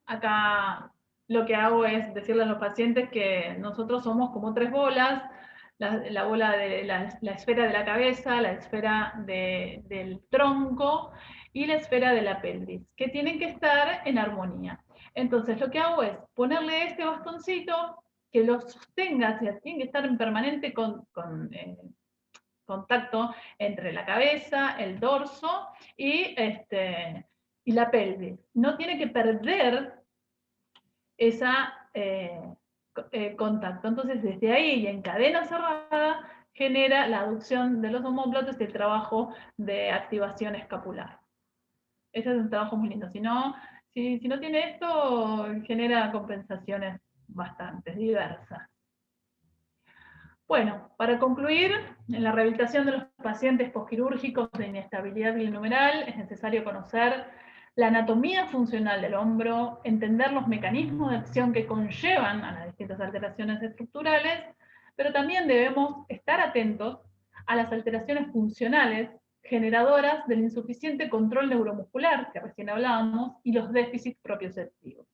Acá lo que hago es decirle a los pacientes que nosotros somos como 3 bolas, la bola de la esfera de la cabeza, la esfera del tronco y la esfera de la pelvis, que tienen que estar en armonía. Entonces lo que hago es ponerle este bastoncito que lo sostenga, o sea, tiene que estar en permanente contacto entre la cabeza, el dorso y la pelvis. No tiene que perder esa contacto. Entonces, desde ahí y en cadena cerrada, genera la aducción de los omóplatos y el trabajo de activación escapular. Ese es un trabajo muy lindo. Si no tiene esto, genera compensaciones bastante diversas. Bueno, para concluir, en la rehabilitación de los pacientes posquirúrgicos de inestabilidad glenohumeral es necesario conocer la anatomía funcional del hombro, entender los mecanismos de acción que conllevan a las distintas alteraciones estructurales, pero también debemos estar atentos a las alteraciones funcionales generadoras del insuficiente control neuromuscular, que recién hablábamos, y los déficits propioceptivos.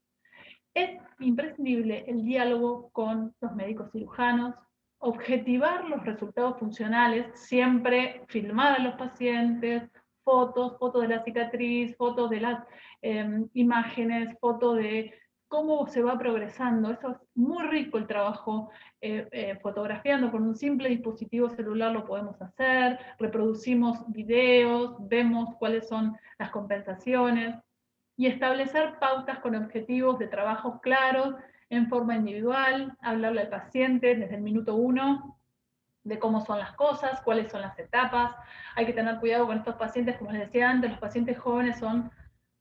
Es imprescindible el diálogo con los médicos cirujanos, objetivar los resultados funcionales, siempre filmar a los pacientes, fotos de la cicatriz, fotos de las imágenes, fotos de cómo se va progresando. Eso es muy rico el trabajo fotografiando con un simple dispositivo celular, lo podemos hacer, reproducimos videos, vemos cuáles son las compensaciones, y establecer pautas con objetivos de trabajo claros en forma individual, hablarle al paciente desde el minuto 1 de cómo son las cosas, cuáles son las etapas. Hay que tener cuidado con estos pacientes, como les decía antes, los pacientes jóvenes son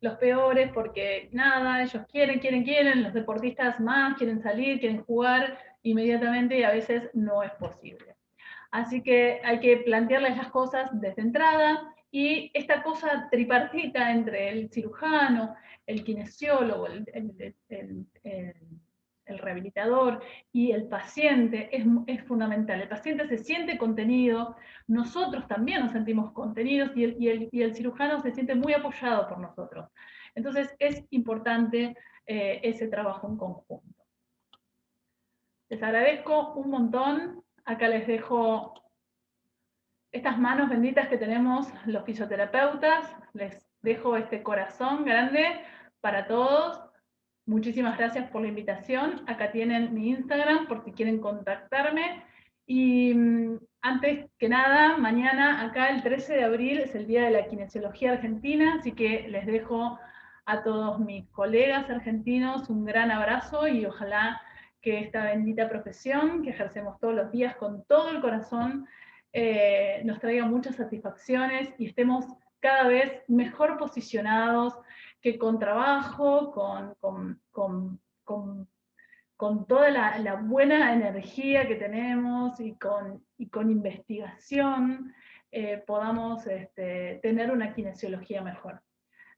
los peores porque nada, ellos quieren, los deportistas más, quieren salir, quieren jugar inmediatamente, y a veces no es posible. Así que hay que plantearles las cosas desde entrada, y esta cosa tripartita entre el cirujano, el kinesiólogo, el rehabilitador y el paciente es fundamental. El paciente se siente contenido, nosotros también nos sentimos contenidos, y el cirujano se siente muy apoyado por nosotros. Entonces es importante ese trabajo en conjunto. Les agradezco un montón. Acá les dejo estas manos benditas que tenemos los fisioterapeutas. Les dejo este corazón grande para todos. Muchísimas gracias por la invitación. Acá tienen mi Instagram por si quieren contactarme. Y antes que nada, mañana acá el 13 de abril es el Día de la Kinesiología Argentina, así que les dejo a todos mis colegas argentinos un gran abrazo y ojalá que esta bendita profesión que ejercemos todos los días con todo el corazón nos traiga muchas satisfacciones y estemos cada vez mejor posicionados, que con trabajo, con toda la buena energía que tenemos y con investigación podamos tener una kinesiología mejor.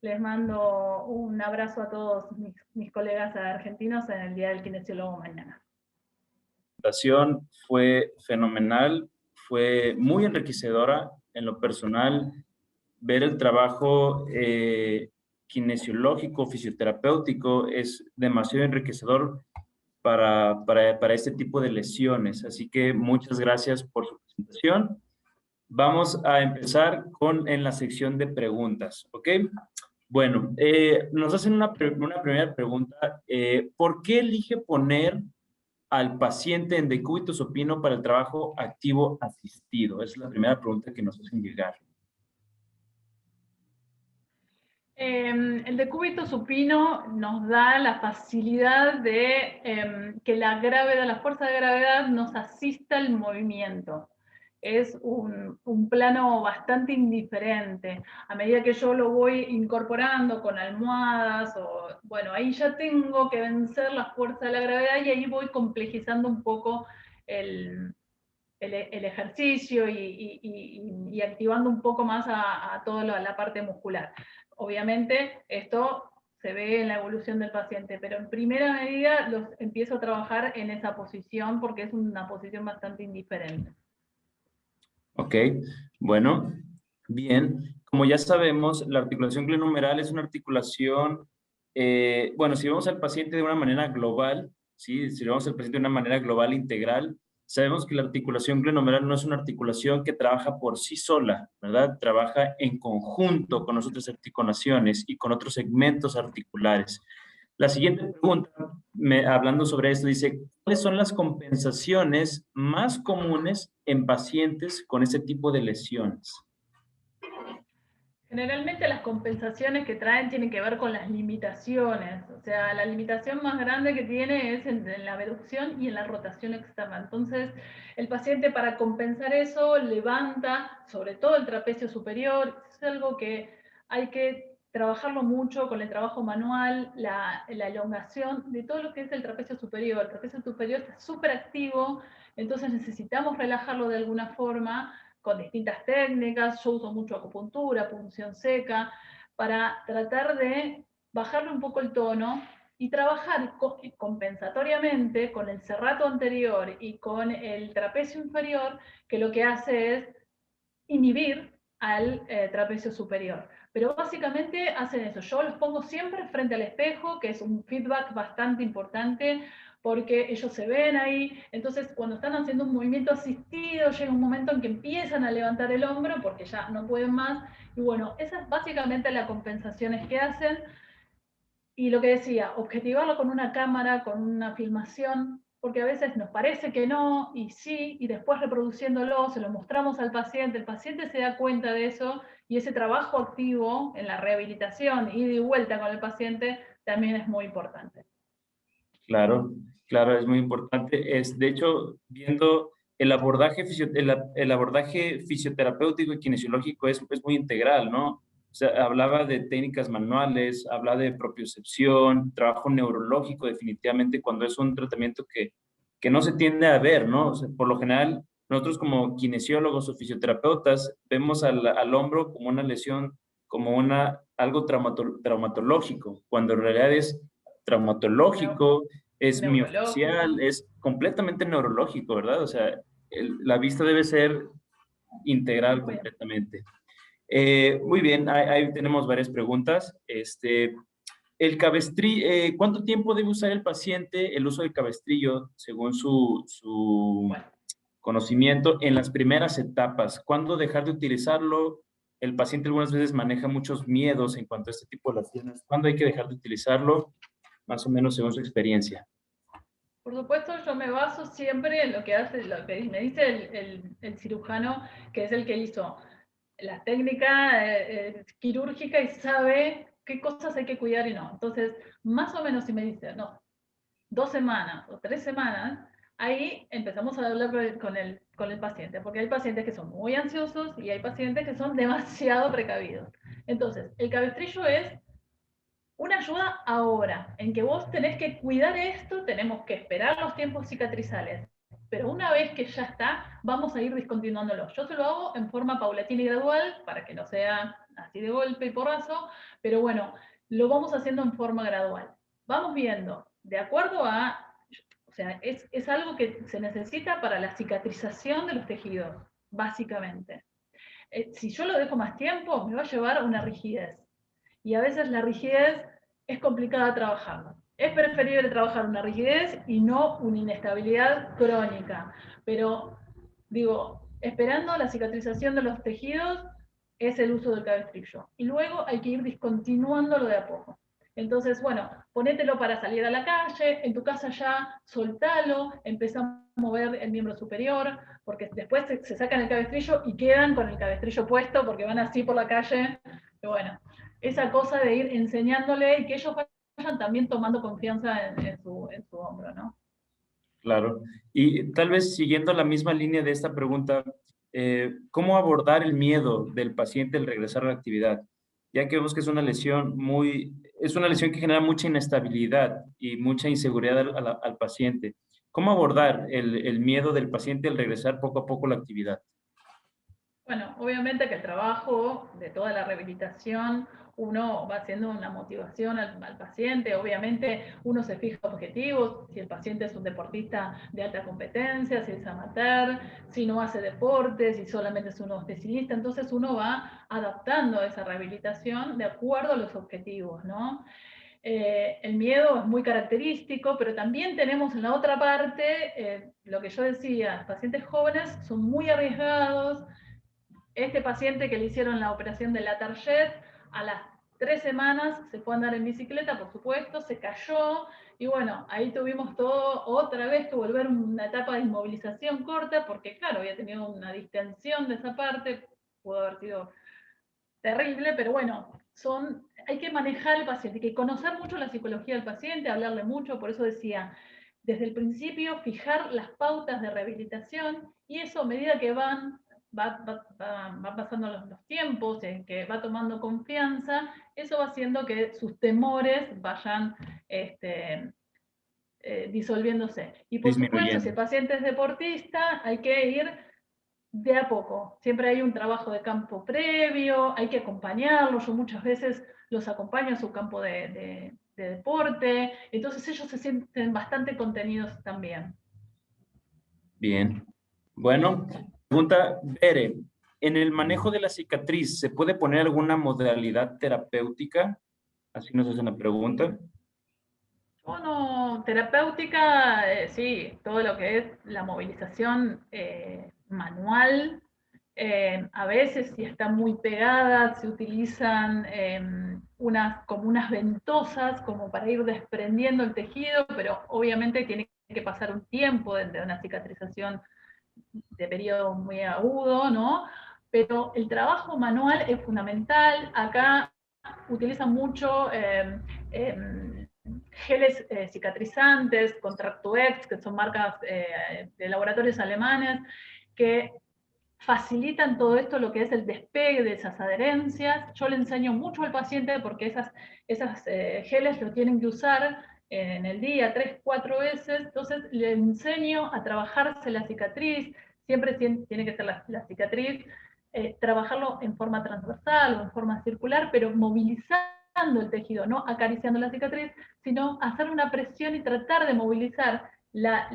Les mando un abrazo a todos mis colegas argentinos en el Día del Kinesiólogo mañana. La presentación fue fenomenal, fue muy enriquecedora en lo personal. Ver el trabajo kinesiológico, fisioterapéutico, es demasiado enriquecedor para este tipo de lesiones. Así que muchas gracias por su presentación. Vamos a empezar en la sección de preguntas, ¿ok? Bueno, nos hacen una primera pregunta. ¿Por qué elige poner al paciente en decúbito supino para el trabajo activo asistido? Esa es la primera pregunta que nos hacen llegar. El decúbito supino nos da la facilidad de que la fuerza de gravedad nos asista al movimiento. Es un plano bastante indiferente. A medida que yo lo voy incorporando con almohadas, bueno, ahí ya tengo que vencer la fuerza de la gravedad y ahí voy complejizando un poco el ejercicio y activando un poco más a toda la parte muscular. Obviamente esto se ve en la evolución del paciente, pero en primera medida los empiezo a trabajar en esa posición porque es una posición bastante indiferente. Ok, bueno, bien. Como ya sabemos, la articulación glenohumeral es una articulación, bueno, si vemos al paciente de una manera global, ¿sí? Si vemos al paciente de una manera global integral, sabemos que la articulación glenohumeral no es una articulación que trabaja por sí sola, ¿verdad? Trabaja en conjunto con las otras articulaciones y con otros segmentos articulares. La siguiente pregunta, hablando sobre esto, dice, ¿cuáles son las compensaciones más comunes en pacientes con este tipo de lesiones? Generalmente las compensaciones que traen tienen que ver con las limitaciones, o sea, la limitación más grande que tiene es en la abducción y en la rotación externa. Entonces, el paciente para compensar eso levanta sobre todo el trapecio superior, es algo que hay que trabajarlo mucho con el trabajo manual, la elongación de todo lo que es el trapecio superior. El trapecio superior está súper activo, entonces necesitamos relajarlo de alguna forma con distintas técnicas. Yo uso mucho acupuntura, punción seca, para tratar de bajarle un poco el tono y trabajar compensatoriamente con el serrato anterior y con el trapecio inferior, que lo que hace es inhibir al trapecio superior. Pero básicamente hacen eso. Yo los pongo siempre frente al espejo, que es un feedback bastante importante, porque ellos se ven ahí. Entonces, cuando están haciendo un movimiento asistido, llega un momento en que empiezan a levantar el hombro porque ya no pueden más. Y bueno, esa es básicamente las compensaciones que hacen. Y lo que decía, objetivarlo con una cámara, con una filmación, porque a veces nos parece que no, y sí, y después reproduciéndolo, se lo mostramos al paciente, el paciente se da cuenta de eso, y ese trabajo activo en la rehabilitación, ida y vuelta con el paciente, también es muy importante. Claro, claro, es muy importante. De hecho, viendo el abordaje, el abordaje fisioterapéutico y kinesiológico es muy integral, ¿no? O sea, hablaba de técnicas manuales, hablaba de propiocepción, trabajo neurológico, definitivamente, cuando es un tratamiento que no se tiende a ver, ¿no? O sea, por lo general, nosotros como kinesiólogos o fisioterapeutas vemos al hombro como una lesión, como algo traumatológico, cuando en realidad es traumatológico, es miofacial, es completamente neurológico, ¿verdad? O sea, la vista debe ser integral completamente. Muy bien, ahí tenemos varias preguntas. ¿Cuánto tiempo debe usar el paciente el uso del cabestrillo según su Bueno, conocimiento en las primeras etapas. ¿Cuándo dejar de utilizarlo? El paciente algunas veces maneja muchos miedos en cuanto a este tipo de lesiones. ¿Cuándo hay que dejar de utilizarlo? Más o menos según su experiencia. Por supuesto, yo me baso siempre en lo que hace, lo que me dice el cirujano, que es el que hizo la técnica quirúrgica y sabe qué cosas hay que cuidar y no. Entonces, más o menos si me dice, no, 2 semanas o 3 semanas, ahí empezamos a hablar con el paciente, porque hay pacientes que son muy ansiosos y hay pacientes que son demasiado precavidos. Entonces, el cabestrillo es una ayuda ahora, en que vos tenés que cuidar esto, tenemos que esperar los tiempos cicatrizales, pero una vez que ya está, vamos a ir discontinuándolo. Yo se lo hago en forma paulatina y gradual, para que no sea así de golpe y porrazo, pero bueno, lo vamos haciendo en forma gradual. Vamos viendo, de acuerdo a, o sea, es algo que se necesita para la cicatrización de los tejidos, básicamente. Si yo lo dejo más tiempo, me va a llevar a una rigidez. Y a veces la rigidez es complicada trabajarla. Es preferible trabajar una rigidez y no una inestabilidad crónica. Pero, digo, esperando la cicatrización de los tejidos es el uso del cabestrillo. Y luego hay que ir discontinuándolo de a poco. Entonces, bueno, ponételo para salir a la calle, en tu casa ya soltalo, empezá a mover el miembro superior, porque después se sacan el cabestrillo y quedan con el cabestrillo puesto porque van así por la calle. Y bueno, esa cosa de ir enseñándole y que ellos vayan también tomando confianza en su hombro, ¿no? Claro. Y tal vez siguiendo la misma línea de esta pregunta, ¿cómo abordar el miedo del paciente al regresar a la actividad? Ya que vemos que es una lesión es una lesión que genera mucha inestabilidad y mucha inseguridad al paciente. ¿Cómo abordar el miedo del paciente al regresar poco a poco a la actividad? Bueno, obviamente que el trabajo de toda la rehabilitación, uno va haciendo una motivación al paciente, obviamente uno se fija objetivos, si el paciente es un deportista de alta competencia, si es amateur, si no hace deporte, si solamente es un especialista, entonces uno va adaptando esa rehabilitación de acuerdo a los objetivos, ¿no? El miedo es muy característico, pero también tenemos en la otra parte, lo que yo decía, pacientes jóvenes son muy arriesgados. Este paciente que le hicieron la operación de la target, a las 3 semanas se fue a andar en bicicleta, por supuesto, se cayó, y bueno, ahí tuvimos todo, otra vez que volver a una etapa de inmovilización corta, porque claro, había tenido una distensión de esa parte, pudo haber sido terrible, pero bueno, hay que manejar al paciente, hay que conocer mucho la psicología del paciente, hablarle mucho, por eso decía, desde el principio fijar las pautas de rehabilitación, y eso a medida que van pasando los tiempos, en que va tomando confianza, eso va haciendo que sus temores vayan disolviéndose. Y por supuesto, si Disminuyendo. el paciente es deportista, hay que ir de a poco. Siempre hay un trabajo de campo previo, hay que acompañarlos. Yo muchas veces los acompaño a su campo de deporte, entonces ellos se sienten bastante contenidos también. Bien. Bueno, pregunta Bere. ¿En el manejo de la cicatriz se puede poner alguna modalidad terapéutica? Así nos hace una pregunta. Bueno, terapéutica, sí, todo lo que es la movilización manual, a veces si está muy pegada se utilizan como unas ventosas como para ir desprendiendo el tejido, pero obviamente tiene que pasar un tiempo de una cicatrización de periodo muy agudo, ¿no? Pero el trabajo manual es fundamental. Acá utilizan mucho geles cicatrizantes, Contractuex, que son marcas de laboratorios alemanes, que facilitan todo esto, lo que es el despegue de esas adherencias. Yo le enseño mucho al paciente porque esas geles lo tienen que usar en el día 3, 4 veces, entonces le enseño a trabajarse la cicatriz, siempre tiene que ser la cicatriz, trabajarlo en forma transversal o en forma circular, pero movilizando el tejido, no acariciando la cicatriz, sino hacer una presión y tratar de movilizar la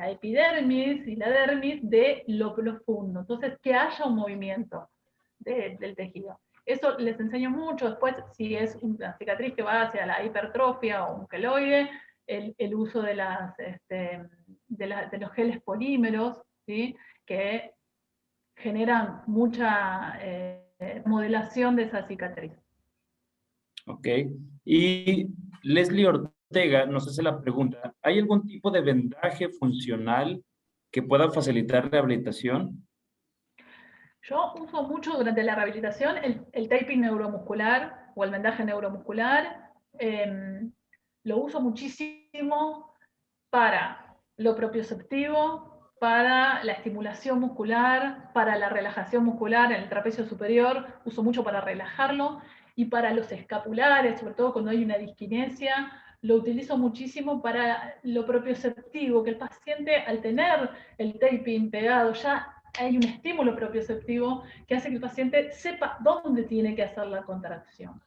epidermis y la dermis de lo profundo. Entonces, que haya un movimiento del tejido. Eso les enseño mucho. Después, si es una cicatriz que va hacia la hipertrofia o un queloide, el uso de los geles polímeros, ¿sí? Que generan mucha modelación de esa cicatriz. Ok. Y Leslie Ortega nos hace la pregunta, ¿hay algún tipo de vendaje funcional que pueda facilitar rehabilitación? Yo uso mucho durante la rehabilitación el taping neuromuscular o el vendaje neuromuscular. Lo uso muchísimo para lo propioceptivo, para la estimulación muscular, para la relajación muscular en el trapecio superior. Uso mucho para relajarlo y para los escapulares, sobre todo cuando hay una disquinesia. Lo utilizo muchísimo para lo propioceptivo, que el paciente al tener el taping pegado ya hay un estímulo propioceptivo que hace que el paciente sepa dónde tiene que hacer la contracción.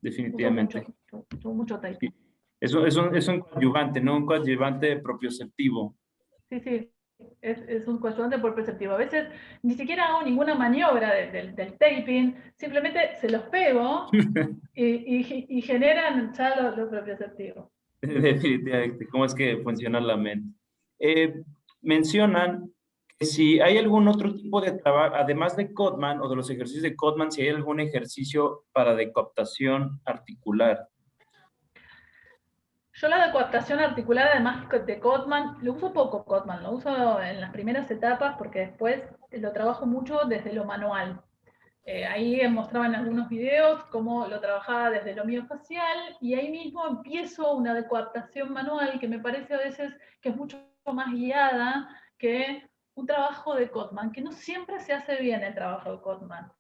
Definitivamente. Uso mucho taping. Sí. Es un coadyuvante, ¿no? Un coadyuvante propioceptivo. Sí, sí, es un coadyuvante propioceptivo. A veces ni siquiera hago ninguna maniobra del taping, simplemente se los pego y generan ya lo propioceptivo. Definitivamente. ¿Cómo es que funciona la mente? Mencionan que si hay algún otro tipo de trabajo, además de Codman o de los ejercicios de Codman, si hay algún ejercicio para decoaptación articular. Yo la decoaptación articular, además de Codman, lo uso poco Codman, lo uso en las primeras etapas porque después lo trabajo mucho desde lo manual. Ahí mostraba en algunos videos cómo lo trabajaba desde lo miofacial y ahí mismo empiezo una decoaptación manual que me parece a veces que es mucho más guiada que un trabajo de Codman, que no siempre se hace bien el trabajo de Codman,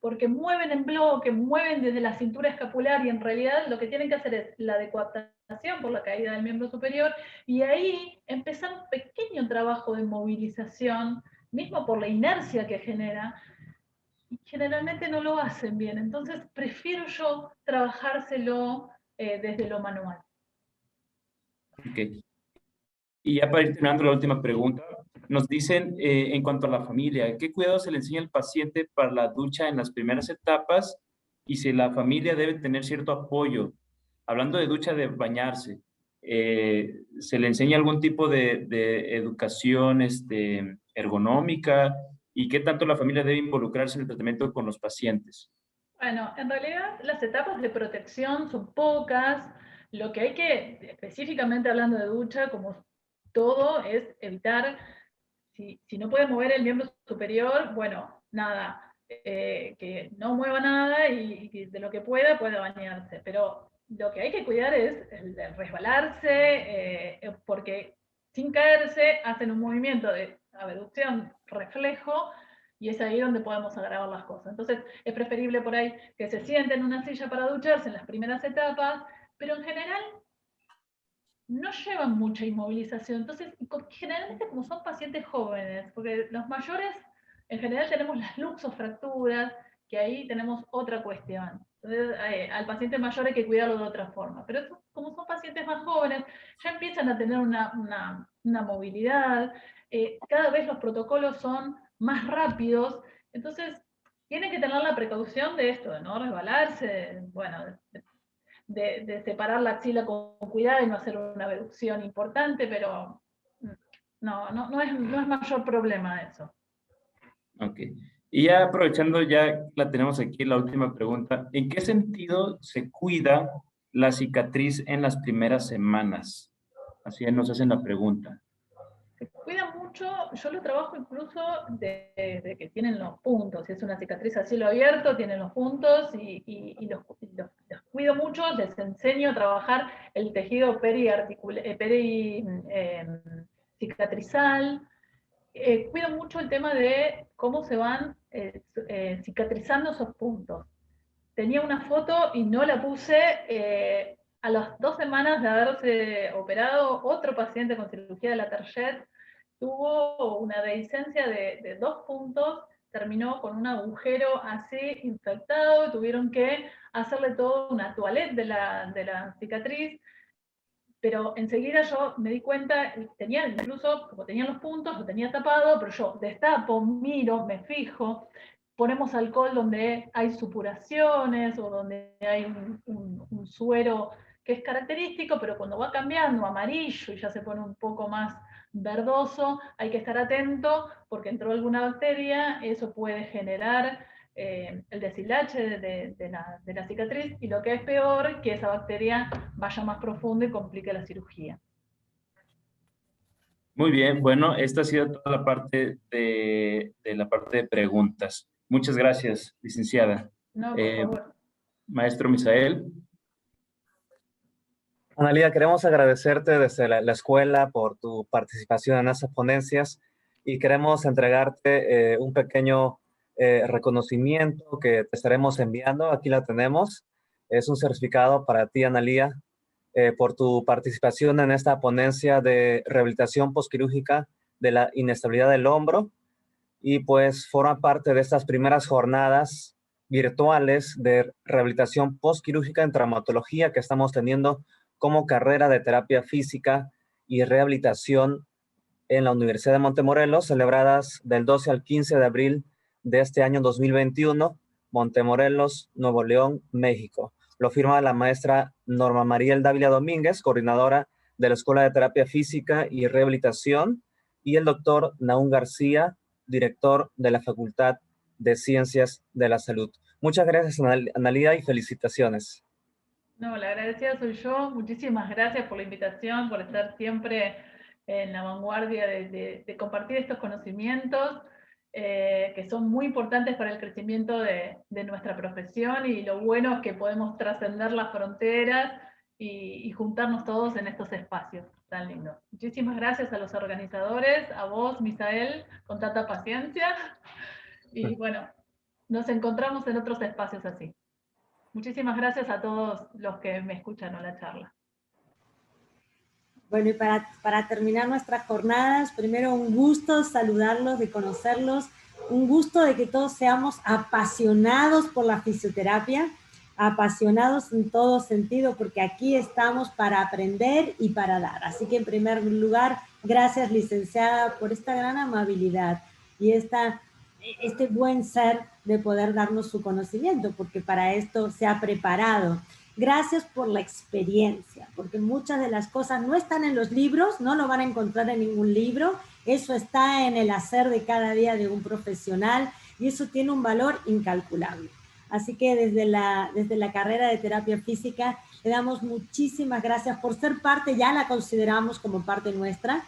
porque mueven en bloque, mueven desde la cintura escapular y en realidad lo que tienen que hacer es la decoaptación por la caída del miembro superior y ahí empezar un pequeño trabajo de movilización, mismo por la inercia que genera, y generalmente no lo hacen bien. Entonces prefiero yo trabajárselo desde lo manual. Okay. Y ya para ir terminando la última pregunta, nos dicen en cuanto a la familia, ¿qué cuidado se le enseña al paciente para la ducha en las primeras etapas y si la familia debe tener cierto apoyo? Hablando de ducha, de bañarse, ¿se le enseña algún tipo de educación ergonómica y qué tanto la familia debe involucrarse en el tratamiento con los pacientes? Bueno, en realidad las etapas de protección son pocas. Lo que hay que, específicamente hablando de ducha, como todo, es evitar, si no puede mover el miembro superior, bueno, nada, que no mueva nada y de lo que pueda bañarse. Pero lo que hay que cuidar es el de resbalarse, porque sin caerse hacen un movimiento de abducción, reflejo, y es ahí donde podemos agravar las cosas. Entonces, es preferible por ahí que se sienten en una silla para ducharse en las primeras etapas, pero en general no llevan mucha inmovilización. Entonces, generalmente como son pacientes jóvenes, porque los mayores en general tenemos las luxofracturas, que ahí tenemos otra cuestión. Entonces, al paciente mayor hay que cuidarlo de otra forma. Pero como son pacientes más jóvenes, ya empiezan a tener una movilidad, cada vez los protocolos son más rápidos, entonces tienen que tener la precaución de esto, de no resbalarse, bueno, de separar la axila con cuidado y no hacer una abducción importante, pero no es mayor problema eso. Ok. Y ya aprovechando, ya la tenemos aquí, la última pregunta. ¿En qué sentido se cuida la cicatriz en las primeras semanas? Así nos hacen la pregunta. Se cuida mucho, yo lo trabajo incluso de que tienen los puntos. Si es una cicatriz a cielo abierto, tienen los puntos y los cuido mucho, les enseño a trabajar el tejido cicatrizal. Cuido mucho el tema de cómo se van cicatrizando esos puntos. Tenía una foto y no la puse. A las 2 semanas de haberse operado, otro paciente con cirugía de la Target tuvo una dehiscencia de 2 puntos, terminó con un agujero así infectado, tuvieron que hacerle todo una toilette de la cicatriz, pero enseguida yo me di cuenta, tenía incluso, como tenían los puntos, lo tenía tapado, pero yo destapo, miro, me fijo, ponemos alcohol donde hay supuraciones o donde hay un suero que es característico, pero cuando va cambiando a amarillo y ya se pone un poco más verdoso, hay que estar atento porque entró alguna bacteria, eso puede generar el deshilache de la cicatriz, y lo que es peor, que esa bacteria vaya más profundo y complique la cirugía. Muy bien, bueno, esta ha sido toda la parte de la parte de preguntas. Muchas gracias, licenciada. No, por favor. Maestro Misael. Analía, queremos agradecerte desde la escuela por tu participación en estas ponencias y queremos entregarte un pequeño reconocimiento que te estaremos enviando. Aquí la tenemos. Es un certificado para ti, Analía, por tu participación en esta ponencia de rehabilitación postquirúrgica de la inestabilidad del hombro, y pues forma parte de estas primeras jornadas virtuales de rehabilitación postquirúrgica en traumatología que estamos teniendo como carrera de terapia física y rehabilitación en la Universidad de Montemorelos, celebradas del 12 al 15 de abril de este año 2021, Montemorelos, Nuevo León, México. Lo firma la maestra Norma Mariel Dávila Domínguez, coordinadora de la Escuela de Terapia Física y Rehabilitación, y el doctor Naún García, director de la Facultad de Ciencias de la Salud. Muchas gracias, Analía, y felicitaciones. No, la agradecida soy yo. Muchísimas gracias por la invitación, por estar siempre en la vanguardia de compartir estos conocimientos que son muy importantes para el crecimiento de nuestra profesión, y lo bueno es que podemos trascender las fronteras y juntarnos todos en estos espacios tan lindos. Muchísimas gracias a los organizadores, a vos, Misael, con tanta paciencia, y bueno, nos encontramos en otros espacios así. Muchísimas gracias a todos los que me escuchan en la charla. Bueno, y para terminar nuestras jornadas, primero un gusto saludarlos, de conocerlos, un gusto de que todos seamos apasionados por la fisioterapia, apasionados en todo sentido, porque aquí estamos para aprender y para dar. Así que en primer lugar, gracias, licenciada, por esta gran amabilidad y este buen ser de poder darnos su conocimiento, porque para esto se ha preparado. Gracias por la experiencia, porque muchas de las cosas no están en los libros, no lo van a encontrar en ningún libro, eso está en el hacer de cada día de un profesional, y eso tiene un valor incalculable. Así que desde la carrera de terapia física le damos muchísimas gracias por ser parte, ya la consideramos como parte nuestra,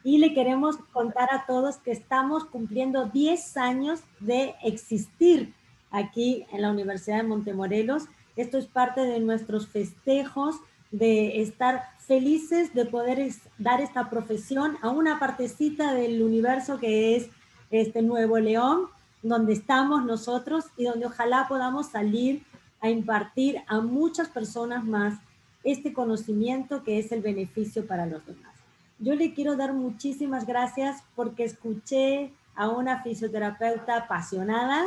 y le queremos contar a todos que estamos cumpliendo 10 años de existir aquí en la Universidad de Montemorelos. Esto es parte de nuestros festejos, de estar felices de poder dar esta profesión a una partecita del universo que es este Nuevo León, donde estamos nosotros y donde ojalá podamos salir a impartir a muchas personas más este conocimiento que es el beneficio para los demás. Yo le quiero dar muchísimas gracias porque escuché a una fisioterapeuta apasionada,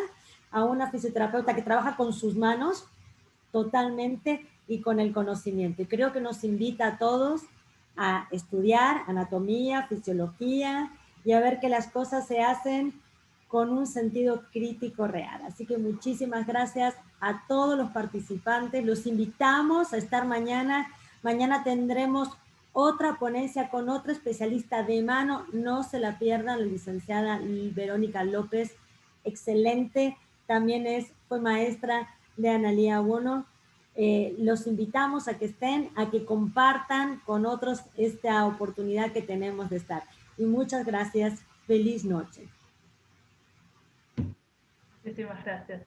a una fisioterapeuta que trabaja con sus manos totalmente y con el conocimiento. Y creo que nos invita a todos a estudiar anatomía, fisiología y a ver que las cosas se hacen con un sentido crítico real. Así que muchísimas gracias a todos los participantes. Los invitamos a estar mañana. Mañana tendremos otra ponencia con otra especialista de mano. No se la pierdan, la licenciada Verónica López, excelente. También fue maestra de Analía Bono. Los invitamos a que estén, a que compartan con otros esta oportunidad que tenemos de estar. Y muchas gracias. Feliz noche. Muchísimas gracias.